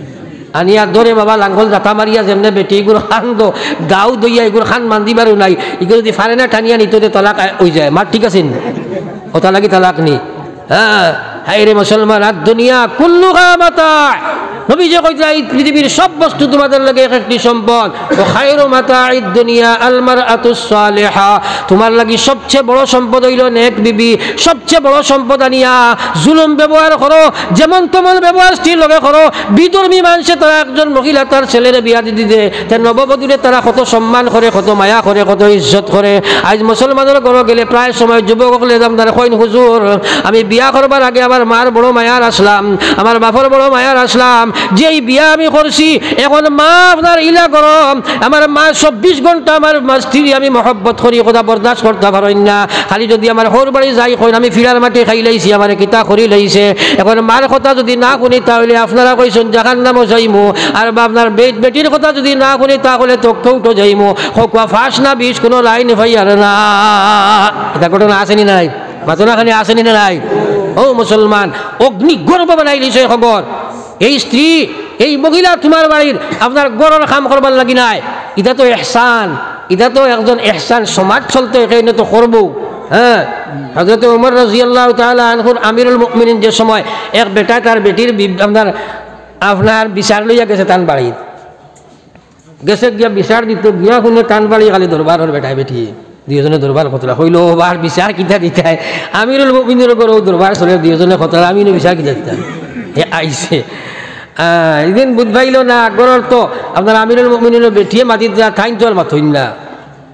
আনিয়া ধরে বাবা লাঙ্গল জাতা মারিয়া যেমনে বেটি এগুলো খান দো গাও দইয়া এগুলো খান মান্দিবারও নাই, এগুলো যদি ফারে না টানিয়া নিত তালাক হয়ে যায়। মার ঠিক আছে ওটা লাগি তালাক নি। হ্যাঁ হাই রে মুসলমান, আর দুনিয়া কুল্লুহা মাতা, নবী যে কইতে এই পৃথিবীর সব বস্তু তোমাদের লাগে একটি সম্পদ। ও খায়রু মাতাঈদ দুনিয়া আল মারআতুস সালিহা, তোমার লাগি সবচেয়ে বড় সম্পদ হইল নেক বিবি। সবচেয়ে বড় সম্পদ আনিয়া জুলুম ব্যবহার করো, যেমন তেমন ব্যবহার স্ত্রীর লগে করো। বিধর্মী মানুষে তারা একজন মহিলা তার ছেলের বিয়া দিতে তার নববধূরে তারা কত সম্মান করে, কত মায়া করে, কত ইজ্জত করে। আজ মুসলমানের ঘরে গেলে প্রায় সময় যুবকলে দামদার কইন হুজুর আমি বিয়া করবার আগে আমার মার বড় মায়ার আসলাম, আমার বাপর বড় মায়ার আসলাম, যেই বিয়া আমি করছি এখন মা আপনার ইলা গরম আমার মা 24 ঘন্টা আমার স্ত্রী আমি মহব্বত করি কথা বরদাস্ত করতে পারেন না খালি যদি আমার হোর বাড়ি যাই কই আমি ফিরার মাটি খাই লাইছি আমার কিতা করি লাইছে এখন মার কথা যদি না শুনি তাহলে আপনারা কইছেন জাহান্নামও যাইমু আর আপনার বেটির কথা যদি না শুনি তাহলে তক্কেও তো যাইমু হকুয়া ফাঁস না বিষ কোনো লাইন ভাই আর না এটা ঘটনা আসেনি নাই মাতনাখানি আসেনি না নাই ও মুসলমান অগ্নি গর্ব বানাই লিছে খবর এই স্ত্রী এই মহিলা তোমার বাড়ির আপনার গরর কাম করবার লাগি নাই এটা তো এহসান এটা তো একজন এহসান সমাজ চলতে এখানে তো করবো হ্যাঁ হযরত ওমর রাদিয়াল্লাহু তাআলা আনহুর আমিরুল মুমিনিন যে সময় এক বেটা তার বেটির আপনার বিচার লইয়া গেছে তান বাড়ি গেছে গিয়া বিচার দিত গিয়া শুনে তান বাড়ি খালি দরবারের বেটায় বেটি দুজনে দরবার খতরা হইল বার বিচার কিতা দিতায় আমিরুল মুমিনের গরও দরবার চলে দুজনে খতরা আমিনও বিচার কিতা দিতাম হে আইছে এদিন বুধবাইল না গরর তো আপনার আমিরুল মুমিনের বেটিয়ে মাতি দিলা ঠাইন তো আর মাথইন না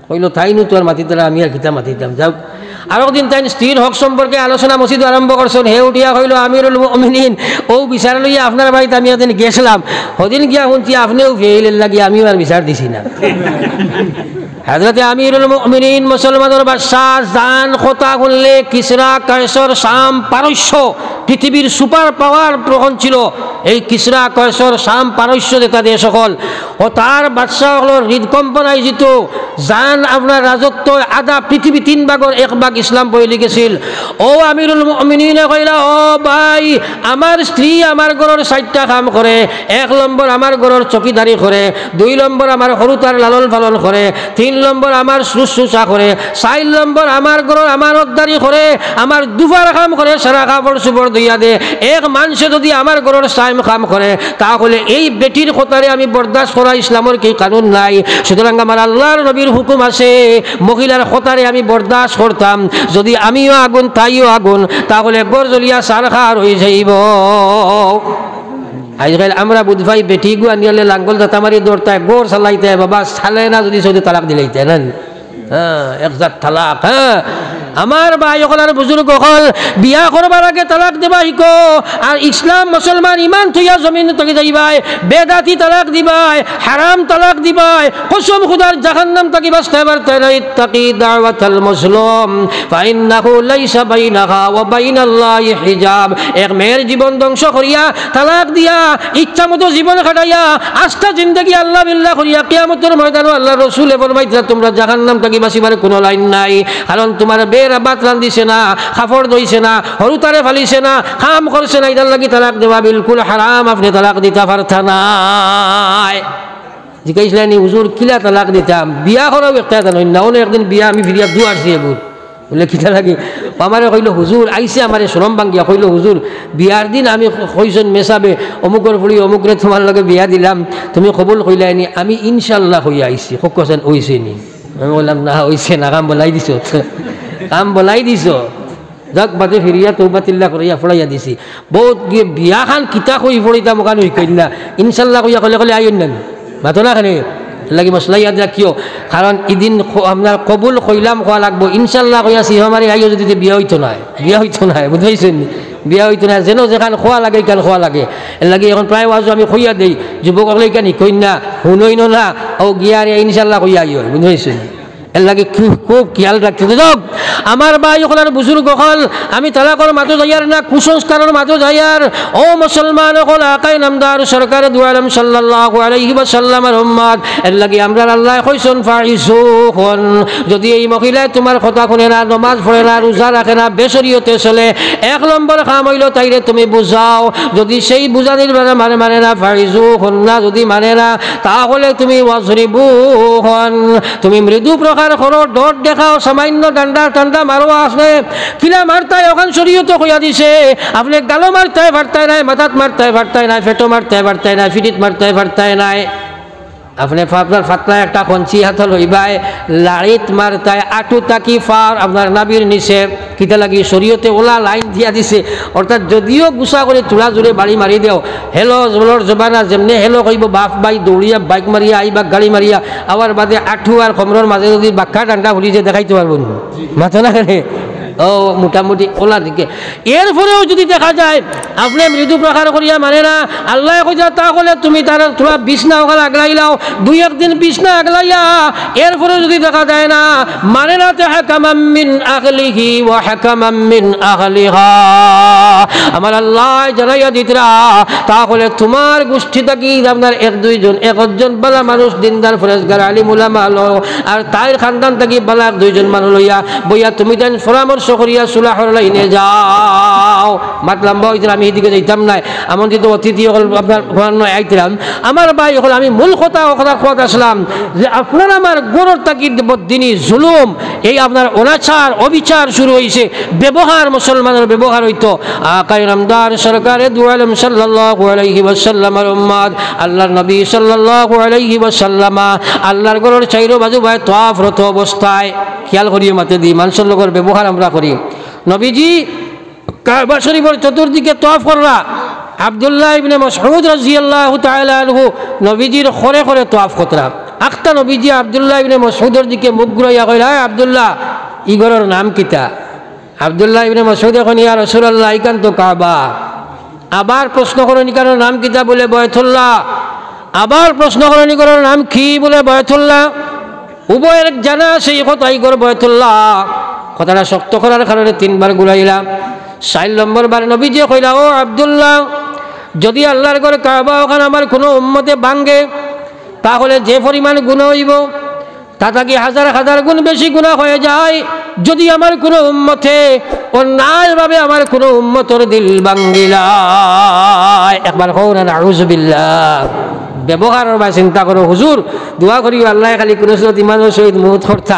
কইল ঠাইনও তো আর মাতি দিলা আমি আর কিতা মাতিতাম যাও আর একদিন তাই স্ত্রীর হক সম্পর্কে আলোচনা মসজিদ আরম্ভ করছেন হে উঠিয়া হইল আমিরুল মুমিনিন ও বিচার লইয়া আপনার বাড়িতে আমি একদিন গেছিলাম ওদিন গিয়া শুনছি আপনিও ফেইলের লাগি আমিও আর বিচার দিছি না হযরতে আমিরুল মুমিনিন মুসলমানের বাদশাহ জান কথা শুনলে কিসরা কায়সর শাম পারস্য পৃথিবীর সুপার পাওয়ার প্রহন ছিল এই কিসরা কায়সর শাম পারস্য যেটা দেশ সকল ও তার বাদশাহ হলো হৃদকম্পন আয়োজিত জান আপনার রাজত্ব আধা পৃথিবী 3 ভাগের 1 ভাগ ইসলাম বইলে গেছিল ও আমিরুল মুমিনিনে কইলা ও ভাই আমার স্ত্রী আমার ঘরের 4টা কাম করে 1 নম্বর আমার ঘরের চকিদারি করে 2 নম্বর আমার হরুতার লালন পালন করে 3 নম্বর আমার শুশ্রূষা করে 4 নম্বর আমার ঘরের আমার অদ্দারি করে আমার দুবার কাম করে সারা কাপড় সুপড় দিয়া দে এক মানুষে যদি আমার ঘরের সাইম কাম করে তাহলে এই বেটির কথারে আমি বরদাস্ত করা ইসলামের কি কানুন নাই সুতরাং আমার আল্লাহর নবীর হুকুম আছে মহিলার কথারে আমি বরদাস্ত করতাম যদি আমিও আগুন তাইও আগুন তাহলে গড় জ্বলিয়া সারখার হয়ে যাইব আজকাল আমরা বুধভাই বেটি গু আনিয়ালে লাঙ্গল দাতা মারি দৌড়তায় গোর চালাইতে বাবা চালে না যদি সৌদি তালাক দিলাইতে না হ্যাঁ একজাত তালাক হ্যাঁ আমার ভাই হলার বুজুর্গ হল বিয়া করবার আগে তালাক দেবা শিকো আর ইসলাম মুসলমান ইমান থইয়া জমিন তকি যাইবাই বেদাতি তালাক দিবাই হারাম তালাক দিবাই কসম খুদার জাহান্নাম তাকি বাঁচতে পারতে না ইত্তাকি দাওয়াতাল মুসলিম ফাইন্নাহু লাইসা বাইনাহা ওয়া বাইনাল্লাহি হিজাব এক মেয়ের জীবন ধ্বংস করিয়া তালাক দিয়া ইচ্ছা মতো জীবন কাটাইয়া আস্থা জিন্দেগি আল্লাহ বিল্লাহ করিয়া কিয়ামতের ময়দানে আল্লাহ রাসূলে ফরমাইতা তোমরা জাহান্নাম তাকি বাঁচিবার কোনো লাইন নাই কারণ তোমার বাত রান্ধিছে না কাপড় ধইছে না হরুতারে ফালিছে না কাম করছে না এটার লাগি তালাক দেওয়া বিলকুল হারাম আপনি তালাক দিতে পারতেন না জিজ্ঞাসা হুজুর কিলা তালাক দিতাম বিয়া করাও একটা জানো না অনেক একদিন বিয়া আমি ফিরিয়া দুয়ারছি এগুলো বলে কিতা লাগে আমারে কইল হুজুর আইসে আমারে শ্রম ভাঙ্গিয়া কইল হুজুর বিয়ার দিন আমি কইজন মেসাবে অমুকর ফুড়ি অমুকরে তোমার লগে বিয়া দিলাম তুমি কবুল কইলাইনি আমি ইনশাল্লাহ হইয়া আইসি কখন হইছে নি আমি বললাম না হইছে না কাম বলাই দিছ কাম বলাই দিছ যাক বাদে ফিরিয়া তৌবাতিল্লা করিয়া ফড়াইয়া দিছি বহুত গিয়ে বিয়া খান কিতা কই ফড়িতা মোকান হই কইন না ইনশাল্লাহ কইয়া কলে কলে আইন না মাতো না খানে লাগি মশলা ইয়াদ রাখিও কারণ এদিন আপনার কবুল কইলাম খোয়া লাগবো ইনশাল্লাহ কইয়া সিহমারি আইও যদি বিয়া হইতো না বিয়া হইতো না বুঝাইছেন বিয়া হইতো না যেন যেখান খোয়া লাগে এখান খোয়া লাগে এর লাগে এখন প্রায় ওয়াজ আমি কইয়া দেই যুবকলে এখান কইন না শুনইন না ও গিয়ারে ইনশাল্লাহ কইয়া আইও বুঝাইছেন এর লাগে খুব খেয়াল রাখতে যাক আমার ভাই হলার বুজুর্গ হল আমি তালাকর মাতো যাইয়ার না কুসংস্কারের মাতো যাইয়ার ও মুসলমান হল আকাই নামদার সরকার দুয়ালাম সাল্লাল্লাহু আলাইহি ওয়াসাল্লামের উম্মত এর লাগে আমরা আল্লাহ কইছেন ফাইসুন যদি এই মহিলা তোমার কথা শুনে না নামাজ পড়ে না রোজা রাখে না বেশরিয়তে চলে 1 নম্বর কাম হইল তাইরে তুমি বুঝাও যদি সেই বুঝানির মানে না ফাইসুন না যদি মানে না তাহলে তুমি ওয়াজরিবুন তুমি মৃদু ডট দেখাও সামান্য ডান্ডা মারো আসলে কিলা মারতায় ওখান শরীয়তে কইয়া দিছে আপনি গালো মারতায় পারতায় নাই মাথাত মারতায় পারতায় নাই ফেটো মারতায় পারতায় নাই ফিটিত মারতায় পারতায় নাই আপনি আপনার ফাতলা একটা কঞ্চি হাতে লইবাই লাড়িত মারতায় আটু তাকি ফার আপনার নাবির নিচে কিতা লাগি শরীয়তে ওলা লাইন দিয়া দিছে অর্থাৎ যদিও গুছা করে তোলা জোরে বাড়ি মারি দেও হেলো জোলর জবানা যেমনি হেলো কইব বাপ বাই দৌড়িয়া বাইক মারিয়া আইবা গাড়ি মারিয়া আবার বাদে আঠু আর কমরর মাঝে যদি বাক্কা ডান্ডা ফুলি যে দেখাইতে পারবো মাথা না কেনে ও ও মোটামুটি ওলা দিকে। এরপরেও যদি দেখা যায় আপনি মৃদু প্রকার করিয়া মানে না, আল্লাহ কইতা তাহলে তুমি তার তোরা বিছনা ওখানে আগলাইলাও, দুই একদিন বিছনা আগলাইয়া এরপরেও যদি দেখা যায় না মানে না, তে হাকামাম মিন আহলিহি ওয়া হাকামাম মিন আহলিহা, আমার আল্লাহ জানাইয়া দিতরা তাহলে তোমার গোষ্ঠী থাকি আপনার এক একজন বালা মানুষ দিনদার ফরেজগার আলিম উলামা লো, আর তাইর খানদান থাকি বালা এক দুইজন মানুষ লইয়া বইয়া তুমি তাই পরামর্শ করিয়া সুলাহর লাইনে যাও। মাত লম্বা হয়েছিল, আমি এদিকে যাইতাম না, এমন যদি অতিথি হল আপনার ঘোরানো আইতাম আমার ভাই হল, আমি মূল কথা আসলাম যে আপনার আমার গরুর থাকি দিনই জুলুম, এই আপনার অনাচার অবিচার শুরু হয়েছে, ব্যবহার মুসলমানের ব্যবহার হইতো আকাই নামদার সরকারে দু আলম সাল্লাল্লাহু আলাইহি ওয়াসাল্লামের উম্মত আল্লাহর নবী সাল্লাল্লাহু আলাইহি ওয়াসাল্লাম আল্লাহর গরুর চাইরো বাজু ভাই তাওয়াফরত অবস্থায় খেয়াল করিয়ে মাতে দিই মানুষের লগর ব্যবহার আমরা করি। নবীজি কাবা শরীফের চতুর্দিকে তাওয়াফ কররা, আব্দুল্লাহ ইবনে মাসউদ রাদিয়াল্লাহু তাআলা আনহু নবীজির খরে খরে তাওয়াফ করতরা। আখতা নবীজি আব্দুল্লাহ ইবনে মাসউদের দিকে মুখ ঘুরাইয়া কইলা, আব্দুল্লাহ ইগরের নাম কিতা? আব্দুল্লাহ ইবনে মাসউদ এখন ইয়া রাসূলুল্লাহ ইকান তো কাবা। আবার প্রশ্ন করেন ইকানোর নাম কিতা? বলে বায়তুল্লাহ। আবার প্রশ্ন করেন ইগরের নাম কি? বলে বায়তুল্লাহ। উভয়ের জানা সেই কথা ইগর বায়তুল্লাহ। কথাটা শক্ত করার কারণে তিনবার ঘুরাইলাম। ৪ নম্বর বার নবীজি কইলা, ও আব্দুল্লাহ যদি আল্লাহর ঘর কাবা ওখানে আমার কোনো উম্মতে ভাঙ্গে তাহলে যে পরিমাণ গুনাহ হইব তা থাকি হাজার হাজার গুণ বেশি গুনাহ হয়ে যায়। যদি আমার কোনো উম্মতে অন্যায়ভাবে আমার কোনো উম্মতর দিল ভাঙ্গিলায়, একবার কও না আউযু বিল্লাহ। ব্যবহারের বা চিন্তা করো হুজুর, দোয়া করি আল্লাহ খালি কোনো সুরত ইমানের সহিত মুহূর্ত করতা।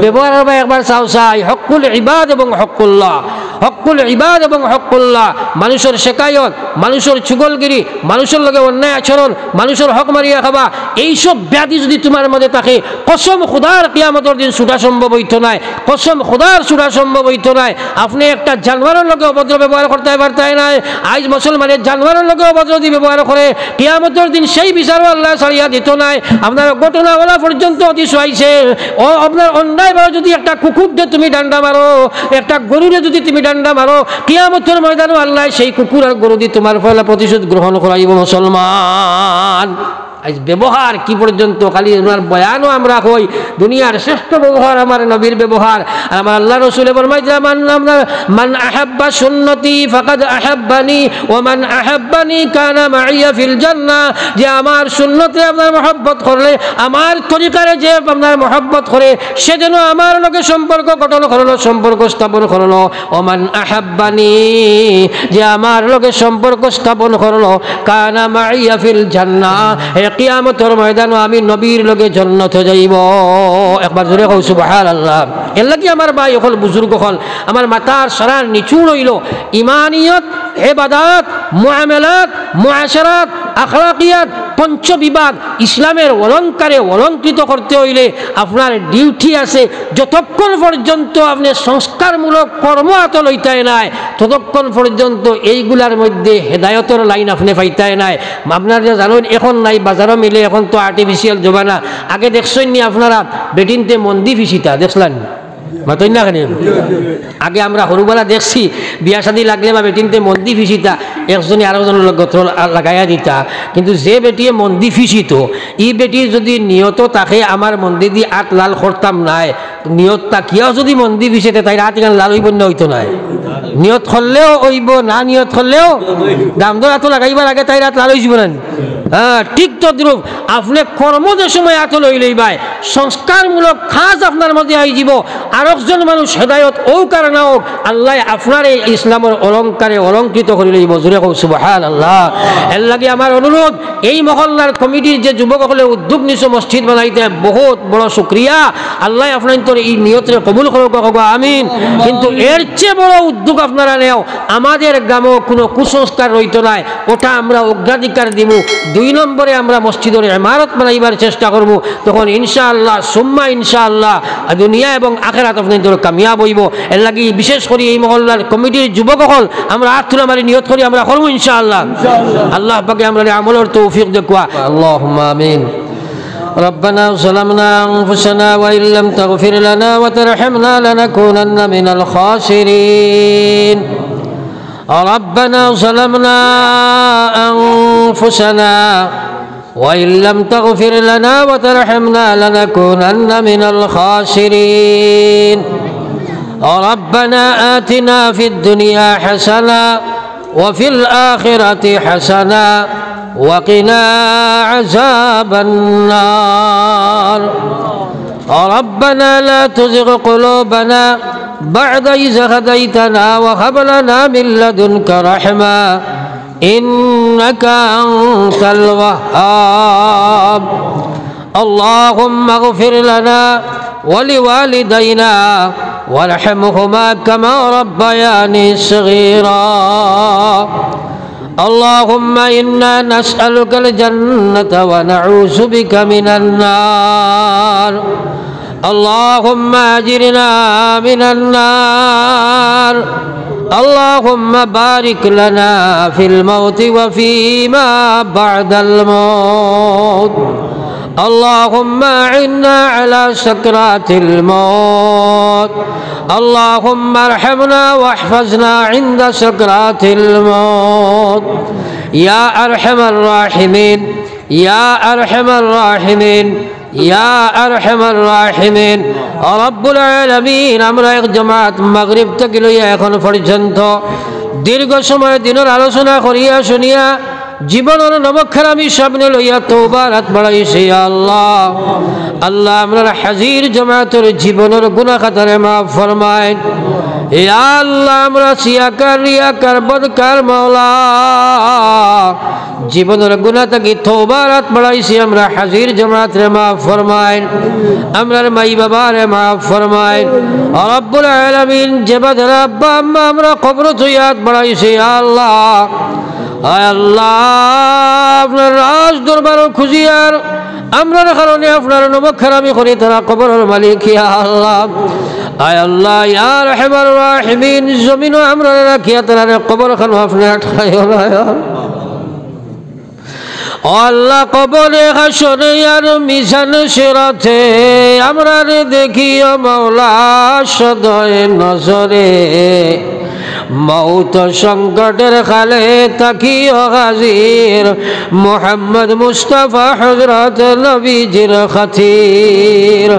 ব্যবহারের বা একবার চাও চাই হকুল ইবাদ এবং হকুল্লাহ, হকুল ইবাদ এবং হকুল্লাহ, মানুষের শেকায়ত, মানুষের চুগলগিরি, মানুষের লগে অন্যায় আচরণ, মানুষের হক মারিয়া খাবা, এইসব ব্যাধি যদি তোমার মধ্যে থাকে কসম খুদার কিয়ামতের দিন ছুটা সম্ভব হইতো নাই, কসম খুদার ছুটা সম্ভব হইতো নাই। আপনি একটা জানোয়ারের লগে অভদ্র ব্যবহার করতে পারতাই নাই, আজ মুসলমানের জানোয়ারের লগে অভদ্র যদি ব্যবহার করে কিয়ামতের দিন সেই বিচারও আল্লাহ ছাড়িয়া দিত নাই। আপনার ঘটনাওয়ালা পর্যন্ত অতি শোয়াইছে, ও আপনার অন্যায়ভাবে যদি একটা কুকুরকে তুমি ডান্ডা মারো, একটা গরুরে যদি তুমি ডান্ডা মারো, কিয়ামতের ময়দানও আল্লাহ সেই কুকুর আর গরু দিয়ে তোমার ফলে প্রতিশোধ গ্রহণ করাইব মুসলমান। আজ ব্যবহার কি পর্যন্ত খালি ওনার বয়ানও আমরা কই, দুনিয়ার শ্রেষ্ঠ ব্যবহার আমার নবীর ব্যবহার। আর আমার আল্লাহ রসুল ফরমাইছে মান আহাব্বা সুন্নতি ফাকাদ আহাব্বানি ওয়া মান আহাব্বানি কানা মাইয়া ফিল জান্নাহ, যে আমার সুন্নতে আপনার মহব্বত করলে, আমার তরিকারে যে আপনার মহব্বত করে সে যেন আমার লগে সম্পর্ক গঠন করলো, সম্পর্ক স্থাপন করলো। ওয়া মান আহাব্বানি, যে আমার লগে সম্পর্ক স্থাপন করলো, কানা মাইয়া ফিল জান্নাহ, কিয়ামতের ময়দানে আমি নবীর লগে জান্নাতে যাইব। একবার জোরে কও সুবহানাল্লাহ। এর লাগি আমার ভাই হল বুজুর্গ হল আমার মাথার সারা নিচু রইল, ইমানিয়ত, ইবাদত, মুআমালাত, মুআশারাত, আখলাকিয়াত, পঞ্চবিভাগ ইসলামের অলঙ্কারে অলঙ্কৃত করতে হইলে আপনার ডিউটি আছে। যতক্ষণ পর্যন্ত আপনি সংস্কারমূলক কর্ম হাত লইতাই নাই ততক্ষণ পর্যন্ত এইগুলার মধ্যে হেদায়তের লাইন আপনি পাইতাই নাই। আপনার যে জানেন এখন নাই বাজারও মিলে, এখন তো আর্টিফিশিয়াল জমানা। আগে দেখছেন নি আপনারা বেটিনতে মন্দি ফিসিতা দেখলেন মাতই না কেন? আগে আমরা সরুবেলা দেখছি বিয়া শাদী লাগলে বা বেটিনতে মন্দি ফিসিতা একজনে আরেকজনের গত্র লাগাইয়া দিতা। কিন্তু যে বেটিয়ে মন্দি ফিসিত ই বেটির যদি নিয়ত তাকে আমার মন্দির দিয়ে আট লাল করতাম নাই, নিয়ত তাকিয়াও যদি মন্দি ফিসেতে তাই রাত এখানে লাল হইব না হইতো নাই। নিয়ত করলেও হইব না, নিয়ত করলেও দাম দর এত লাগাইবার আগে তাই রাত লাল হয়েছিল না। হ্যাঁ ঠিক তদ্রুপ আপনি কর্ম যে সময় আত লইলেই ভাই সংস্কারমূলক খাস আপনার মধ্যে আই যাব। আরেকজন মানুষ হেদায়ত ও কারণে হোক আল্লাহ আপনার এই ইসলামের অলঙ্কারে অলঙ্কৃত করে লইব। জোরে কও সুবহানাল্লাহ। এর লাগে আমার অনুরোধ, এই মহল্লার কমিটির যে যুবকসকলে উদ্যোগ নিছো মসজিদ বানাইতে বহুত বড় শুকরিয়া। আল্লাহ আপনার এই নিয়তরে কবুল করুক, আমিন। কিন্তু এর চেয়ে বড় উদ্যোগ আপনারা নেও, আমাদের গ্রামে কোনো কুসংস্কার রইত নাই, ওটা আমরা অগ্রাধিকার দিব। 2 নম্বরে আমরা মসজিদের ইমারত বানাইবার চেষ্টা করব। তখন ইনশাআল্লাহ সুম্মা ইনশাআল্লাহ দুনিয়া এবং আখিরাত আপনাদের কামিয়াব হইব। এর লাগি বিশেষ করে এই মহল্লার কমিটির যুবকসকল আমরা হাত তুলে মারি নিয়ত করি আমরা করব ইনশাআল্লাহ। আল্লাহ পাকে আমরা আমলের তৌফিক দেখুয়া। আল্লাহুম্মা আমিন। ربنا ظلمنا أنفسنا وإن لم تغفر لنا وترحمنا لنكونن من الخاسرين ربنا ظلمنا أنفسنا وإن لم تغفر لنا وترحمنا لنكونن من الخاسرين ربنا آتنا في الدنيا حسنة وفي الآخرة حسنة وقنا عذاب النار ربنا لا تزغ قلوبنا بعد إذ هديتنا وهب لنا من لدنك رحمة إنك أنت الوهاب اللهم اغفر لنا ولوالدينا وارحمهما كما ربياني صغيرا اللهم إنا نسألك الجنة ونعوذ بك من النار اللهم أجرنا من النار اللهم بارك لنا في الموت وفيما بعد الموت اللهم أعنا على سكرات الموت اللهم ارحمنا واحفظنا عند سكرات الموت يا أرحم الراحمين يا أرحم الراحمين يا أرحم الراحمين رب العالمين আমরা এক জামাত মাগরিব থেকে লইয়া এখন পর্যন্ত দীর্ঘ সময় দিনের আলোচনা করিয়া শুনিয়া জীবনের নবখারামি সামনে লইয়া তওবার হাত বাড়াইছি আল্লাহ আল্লাহ আমরা হাজির জামাতের জীবনের গুনাহ খাতারে মাফ ফরমায়েন ইয়া আল্লাহ আমরা সিয়াকার রিয়াকার বদকার মাওলা জীবনের গুনাহ থেকে তওবার হাত বাড়াইছি আমরা হাজির জামাতের মাফ ফরমায়েন আমরার মাই বাবারে মাফ ফরমায়েন রব্বুল আলামিন যেবাদের আব্বা আম্মা আমরা কবর তুইয়াত বাড়াইছি আল্লাহ আয় আল্লাহ আপনার রাজ দরবার খুঁজিয়ার আমরার কারণে আপনার নবখারামি করি তারা কবরের মালিক ইয়া আল্লাহ আয় আল্লাহ ইয়া রাহমার রাহিমিন জমিন আমরা রাখিয়া তারা কবর খান আপনি আটকাইও না আল্লাহ কবরে হাসরে আর মিজান সিরাতে আমরা দেখিও মাওলা সদয় নজরে মৌত সংকটের কালে তাকিও হাজির মোহাম্মদ মুস্তাফা হযরত নবীজির খাতির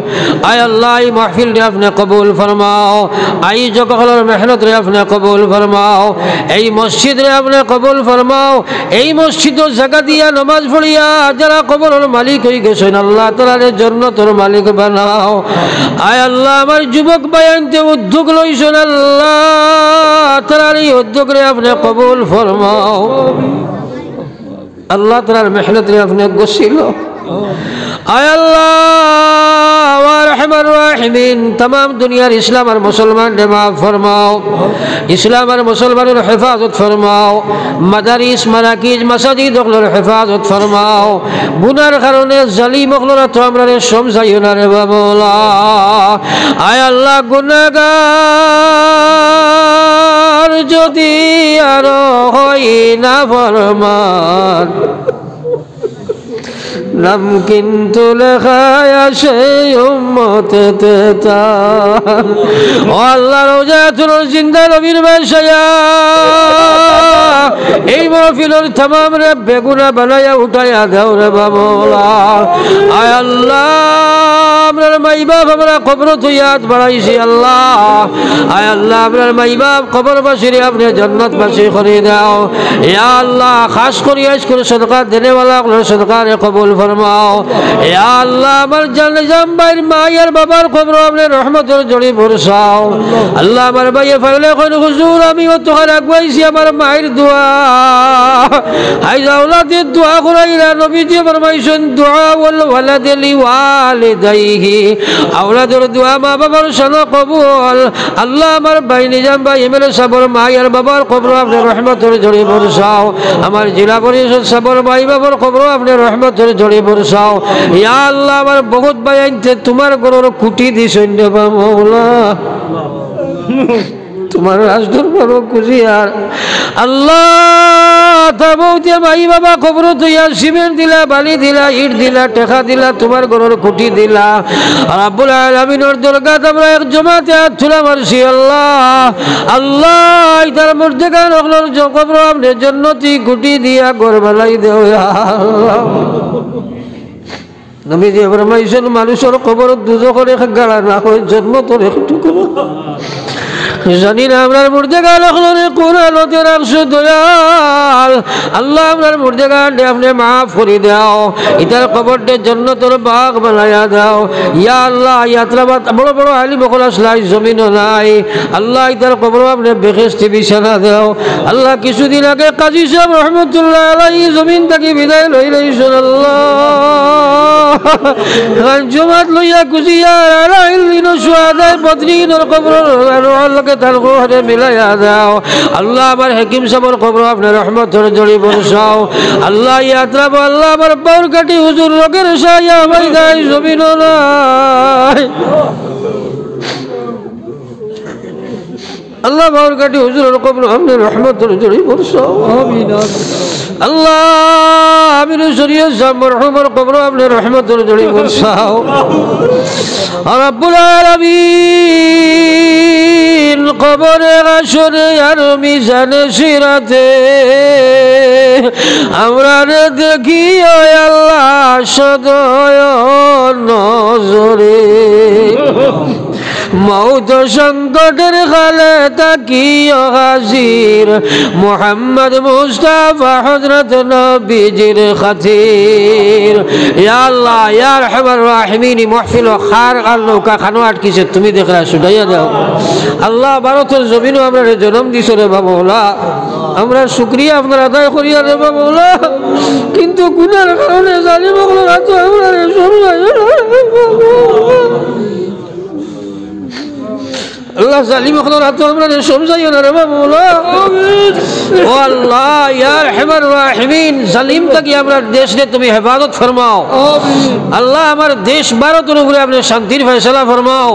আয় আল্লাহ এই মাহফিল রে আপনি কবুল ফরমাও এই জগহলের মেহনত রে আপনি কবুল ফরমাও এই মসজিদ রে আপনি কবুল ফরমাও এই মসজিদ জায়গা দিয়া নামাজ পড়িয়া যারা কবরের মালিক হয়ে গেছেন আল্লাহ তাআলার জান্নাতের মালিক বানাও আয় আল্লাহ আমার যুবক বায়ানতে উদ্যোগ লইছেন আল্লাহ তাআলার এই উদ্যোগ রে আপনি কবুল ফরমাও আল্লাহ তাআলার মেহনত রে আপনি গসিল আয় আল্লাহ ওয়া রাহমার রাহিমিন तमाम দুনিয়ার ইসলাম আর মুসলমান রে মাফ ফরমাও ইসলাম আর মুসলমানের হেফাজত ফরমাও মাদারিস মারাকিজ মাসাজিদ ওগুলোর হেফাজত ফরমাও গুনার কারণে জালিম ওগুলোর তো আমরা সমঝাইও না রে বাবা আয় আল্লাহ গুনাহগার যদি আর হই না ফরমান নাম কিন্তু লেখায় আসে উম্মতেতে তার ও আল্লাহ রওজাতুল জিন্দা নবীর বাসায়া এই মাহফিলের तमाम রে বেগুনা বানায়া উঠায়া দাও রে বাবা আয় আল্লাহ আমরার মাই বাপ আমরা কবর তুইয়াত বাড়াইছি আল্লাহ আয় আল্লাহ আমরার মাই বাপ কবর বাসিরে আপনি জান্নাত বাসি করে দাও ইয়া আল্লাহ খাস করে আজকের সদকা দেনে वाला আপনার সদকা রে কবুল ফরমাও ইয়া আল্লাহ আমার জানে জামবাইর মায়ের বাবার কবর আপনি রহমতের জড়ি বরসাও আল্লাহ আমার ভাইয়ে ফাইলে কোন হুজুর আমি ও তোহার আগুয়াইছি আমার মায়ের দোয়া হাই আওলাদের দোয়া করাইরা নবীজি ফরমাইছেন দোয়া ওয়াল ওয়ালাদ লিওয়ালিদাইহি আওলাদের দোয়া মা বাবার সানা কবুল আল্লাহ আমার ভাই নিজাম ভাই এমএলএ সাবর মায়ের বাবার কবর আপনি রহমতের জড়ি বরসাও আমার জেলা পরিষদ সাবর ভাই বাবার কবর আপনি রহমতের জড়ি বরসাও ইয়া আল্লাহ আমার বহুত ভাই আনতে তোমার ঘরের কুটি দিছেন রে মাওলা তোমার রাজ দরবার খুশি আর আল্লাহ তাবৌতে মাই বাবা কবর তুইয়া সিমেন্ট দিলা বালি দিলা ইট দিলা টেকা দিলা তোমার ঘরের খুঁটি দিলা রাব্বুল আলামিনের দরগাত আমরা এক জমাতে হাত তুলা মারছি আল্লাহ আল্লাহ ইতার মধ্যে গান হলোর কবর আপনি জন্নতি খুঁটি দিয়া ঘর বালাই দেও আল্লাহ নবীজি ফরমাইছেন মানুষের কবর দুজখের গাড়া না হয় জন্ম তোর একটু জানি না আপনার মুর্দে গান কোরআনতে রাখছো দয়াল আল্লাহ আপনার মুর্দে গান আপনি মাফ করে দাও ইতার কবরটে জন্নতের বাগ বানায়া দাও ইয়া আল্লাহ ইয়াত্রাবাদ বড় বড় আলিম খোলাস লাই জমিন নাই আল্লাহ ইতার কবর আপনি বেহেশতি বিছানা দাও আল্লাহ কিছুদিন আগে কাজী সাহেব রহমতুল্লাহ আলাইহি জমিন থেকে বিদায় লই লইছেন আল্লাহ জমাত লইয়া কুজিয়া আলাইহিন সুহাদায়ে বদরিনের কবর আল্লাহকে তার গোহরে মিলাইয়া দাও আল্লাহ আমার হাকিম সাহেবের কবর আপনার রহমতের জড়ি বর্ষাও আল্লাহ ইয়াত্রাব আল্লাহ আমার পাউর কাটি হুজুর রোগের সায়া আমার গায়ে জমিন নাই আল্লাহ পাউর কাটি হুজুরের কবর আপনার রহমতের জড়ি বর্ষাও আমিন আল্লাহ আমির শরীয়ত সাহেব মরহুমের কবর আপনার রহমতের জড়ি বর্ষাও রব্বুল আলামিন কবরে আসরে আর মিজানে সিরাতে আমরা দেখি আল্লাহ সদয় নজরে মৌত সংকটের খালে তাকিও হাজির মোহাম্মদ মুস্তাফা হযরত নবীজির খাতির ইয়া আল্লাহ ইয়া আরহামার রাহিমিন মাহফিল খার আল্লাহকা খানো আটকিছে তুমি দেখরা শুনাইয়া দাও আল্লাহ ভারতের জমিনও আমরা জন্ম দিছো রে বাবা আমরা শুকরিয়া আপনার আদায় করিয়া রে বাবা কিন্তু গুনার কারণে জালিমগুলো রাত আমরা আল্লাহ জালিম হলো রাত আমরা সমঝাইও না রে বাবা ও আল্লাহ ইয়া আরহামার রাহিমিন জালিম থেকে আমরা দেশে তুমি হেফাজত ফরমাও আল্লাহ আমার দেশ ভারতের উপরে আপনি শান্তির ফয়সালা ফরমাও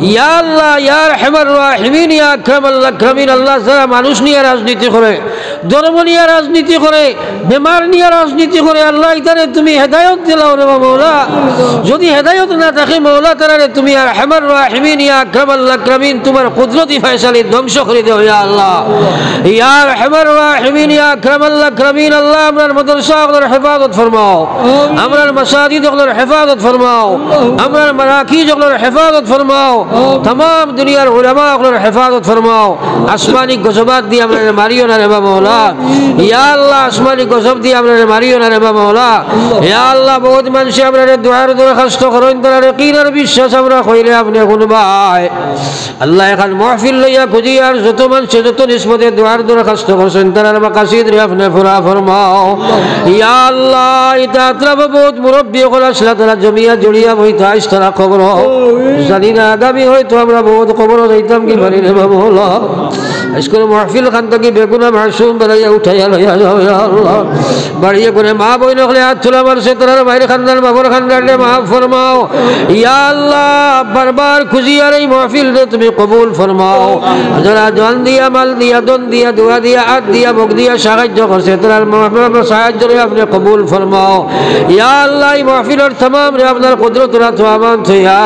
ইয়া আল্লাহ ইয়া আরহামার রাহিমিন ইয়া আকরামাল আকরামিন আল্লাহ যারা মানুষ নিয়ে রাজনীতি করে ধর্ম নিয়ে রাজনীতি করে বেমার নিয়ে রাজনীতি করে আল্লাহ ইতারে তুমি হেদায়েত দিলাও রে মাওলা যদি হেদায়েত না থাকে মাওলা তারে তুমি আরহামার রাহিমিন ইয়া আকরামাল আকরামিন তোমার কুদরতি ফয়সালা ধ্বংস করে দাও ইয়া আল্লাহ ইয়া আরহামার রাহিমিন ইয়া আকরামাল আকরামিন আল্লাহ আমরার মাদ্রাসাগুলোর হেফাজত ফরমাও আমরার মাসাজিদগুলোর হেফাজত ফরমাও আমরার মারাকিজগুলোর হেফাজত ফরমাও तमाम দুনিয়ার উলামাগুলোর হেফাজত ফরমাও আসমানি গজবাত দিয়ে আমরা মারিও না রে মাওলা ইয়া আল্লাহ আসমানি গজব দিয়ে আমরা মারিও না রে মাওলা ইয়া আল্লাহ বহুত মানুষ আমরা দুআর দরখাস্ত করেন তার ইয়াকিনের বিশ্বাস আমরা কইলে আপনি শুনবাই আল্লাহ এখন মাহফিল লইয়া খুঁজি আর যত মানুষ যত নিসবতে দুআর দরখাস্ত করছেন তার মাকাসিদ রে আপনি পুরা ফরমাও ইয়া আল্লাহ ইতা আত্রাব বহুত মুরব্বি হল আসলা তারা জমিয়া জড়িয়া বইতা ইস্তারা খবর জানি না আগামী হয়তো আমরা বহুত খবর যাইতাম কি পারি রে মাওলা আজকের মাহফিল খান থেকে বেগুনা মাসুম বাড়াইয়া উঠাইয়া লইয়া যাও ইয়া আল্লাহ বাড়িয়ে করে মা বই নকলে হাত তোলা মারছে তার বাইরে খানদান বাবর খানদানে মাফ ফরমাও ইয়া আল্লাহ বারবার খুঁজি আর এই মাহফিল রে তুমি কবুল ফরমাও যারা জান দিয়া মাল দিয়া দন দিয়া দোয়া দিয়া হাত দিয়া মুখ দিয়া সাহায্য করছে তার সাহায্য রে আপনি কবুল ফরমাও ইয়া আল্লাহ এই মাহফিলের तमाम রে আপনার কুদরত রাত আমান থইয়া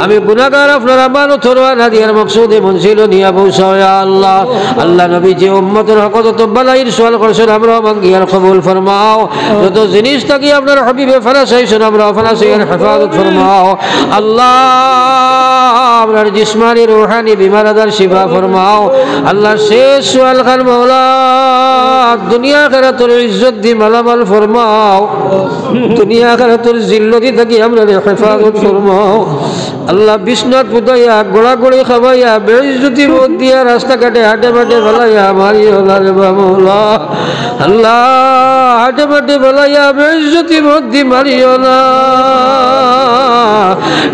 আমি গুনাহগার আপনার আমানত থরওয়া নাদিয়ার মাকসুদে মনজিল নিয়া পৌঁছাও ইয়া আল্লাহ আল্লাহ নবী যে উম্মতের হক যত বালাইর সওয়াল করছেন আমরা মাঙ্গিয়ার কবুল ফরমাও যত জিনিস থাকি আপনার হাবিবে ফরাসাইছেন আমরা ফরাসাইয়ের হেফাজত ফরমাও আল্লাহ আপনার জিসমানি রূহানি বিমারদার শিফা ফরমাও আল্লাহ শেষ সওয়াল খান মাওলা দুনিয়া আখিরাতের ইজ্জত দি মালামাল ফরমাও দুনিয়া আখিরাতের জিল্লতি থাকি আমরা হেফাজত ফরমাও আল্লাহ বিষ্ণুত পুতাইয়া গোড়া গোড়ি খাবাইয়া বেইজ্জতি মত দিয়া রাস্তা কাটে হাটে মাঠে ফেলাইয়া মারিও না রে মাওলা আল্লাহ হাটে মাঠে ফেলাইয়া বেইজ্জতি মত দি মারিও না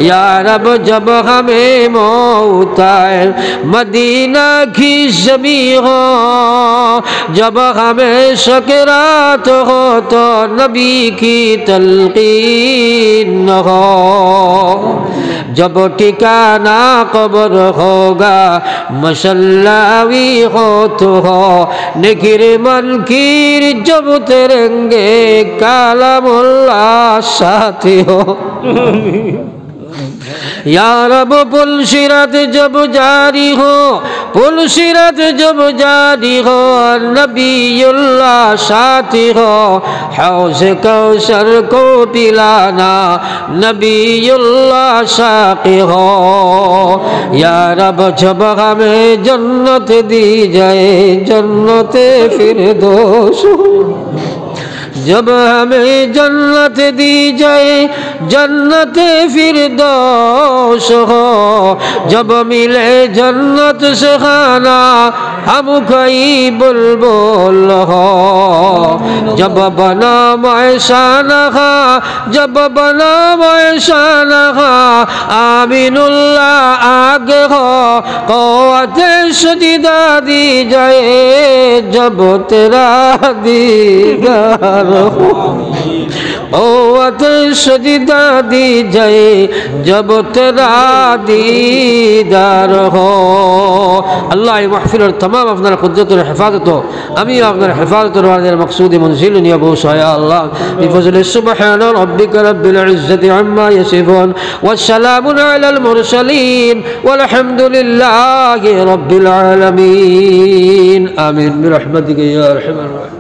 ইয়া রব জব হমে मौत आए मदीना की ज़मीं हो जब हमें सकरात हो तो नबी की तलकीन हो जब ठिकाना कब्र होगा मसल्लावी हो तो हो निकिर मनकीर जब तेरेंगे काला मुल्ला साथी हो या रब पुलसिरत जब जारी हो पुलसिरत जब जारी हो नबीयुल्लाह साथी हो हौज़ कौसर को पिलाना नबीयुल्लाह साक़ी हो या रब जब हमें जन्नत दी जाए जन्नत फिरदौस जब हमें जन्नत दी जाए जन्नत फिरदौस हो जब मिले जन्नत से खाना हम कई बुलबुल हो जब बना ऐसा नखा जब बना ऐसा नखा आमीनुल्लाह आगे हो क़ुव्वते सजदा दी जाए जब तेरा दीदार क़ुव्वत सजदा दी जाए जब तेरा दीदार हो अल्लाह महफिल और तमाम अपना कुद्रत और हिफाजत हो अमी अपना हिफाजत और वाले मकसूद मंजिल यबूस या अल्लाह बिफज़ल सुब्हान रब्बिक रब्बिल इज़्ज़ति अम्मा यसिफून वस्सलामुन अलल मुरसलीन वल्हम्दुलिल्लाहि रब्बिल आलमीन आमीन बिरहमतिक या अरहमर राहिमीन।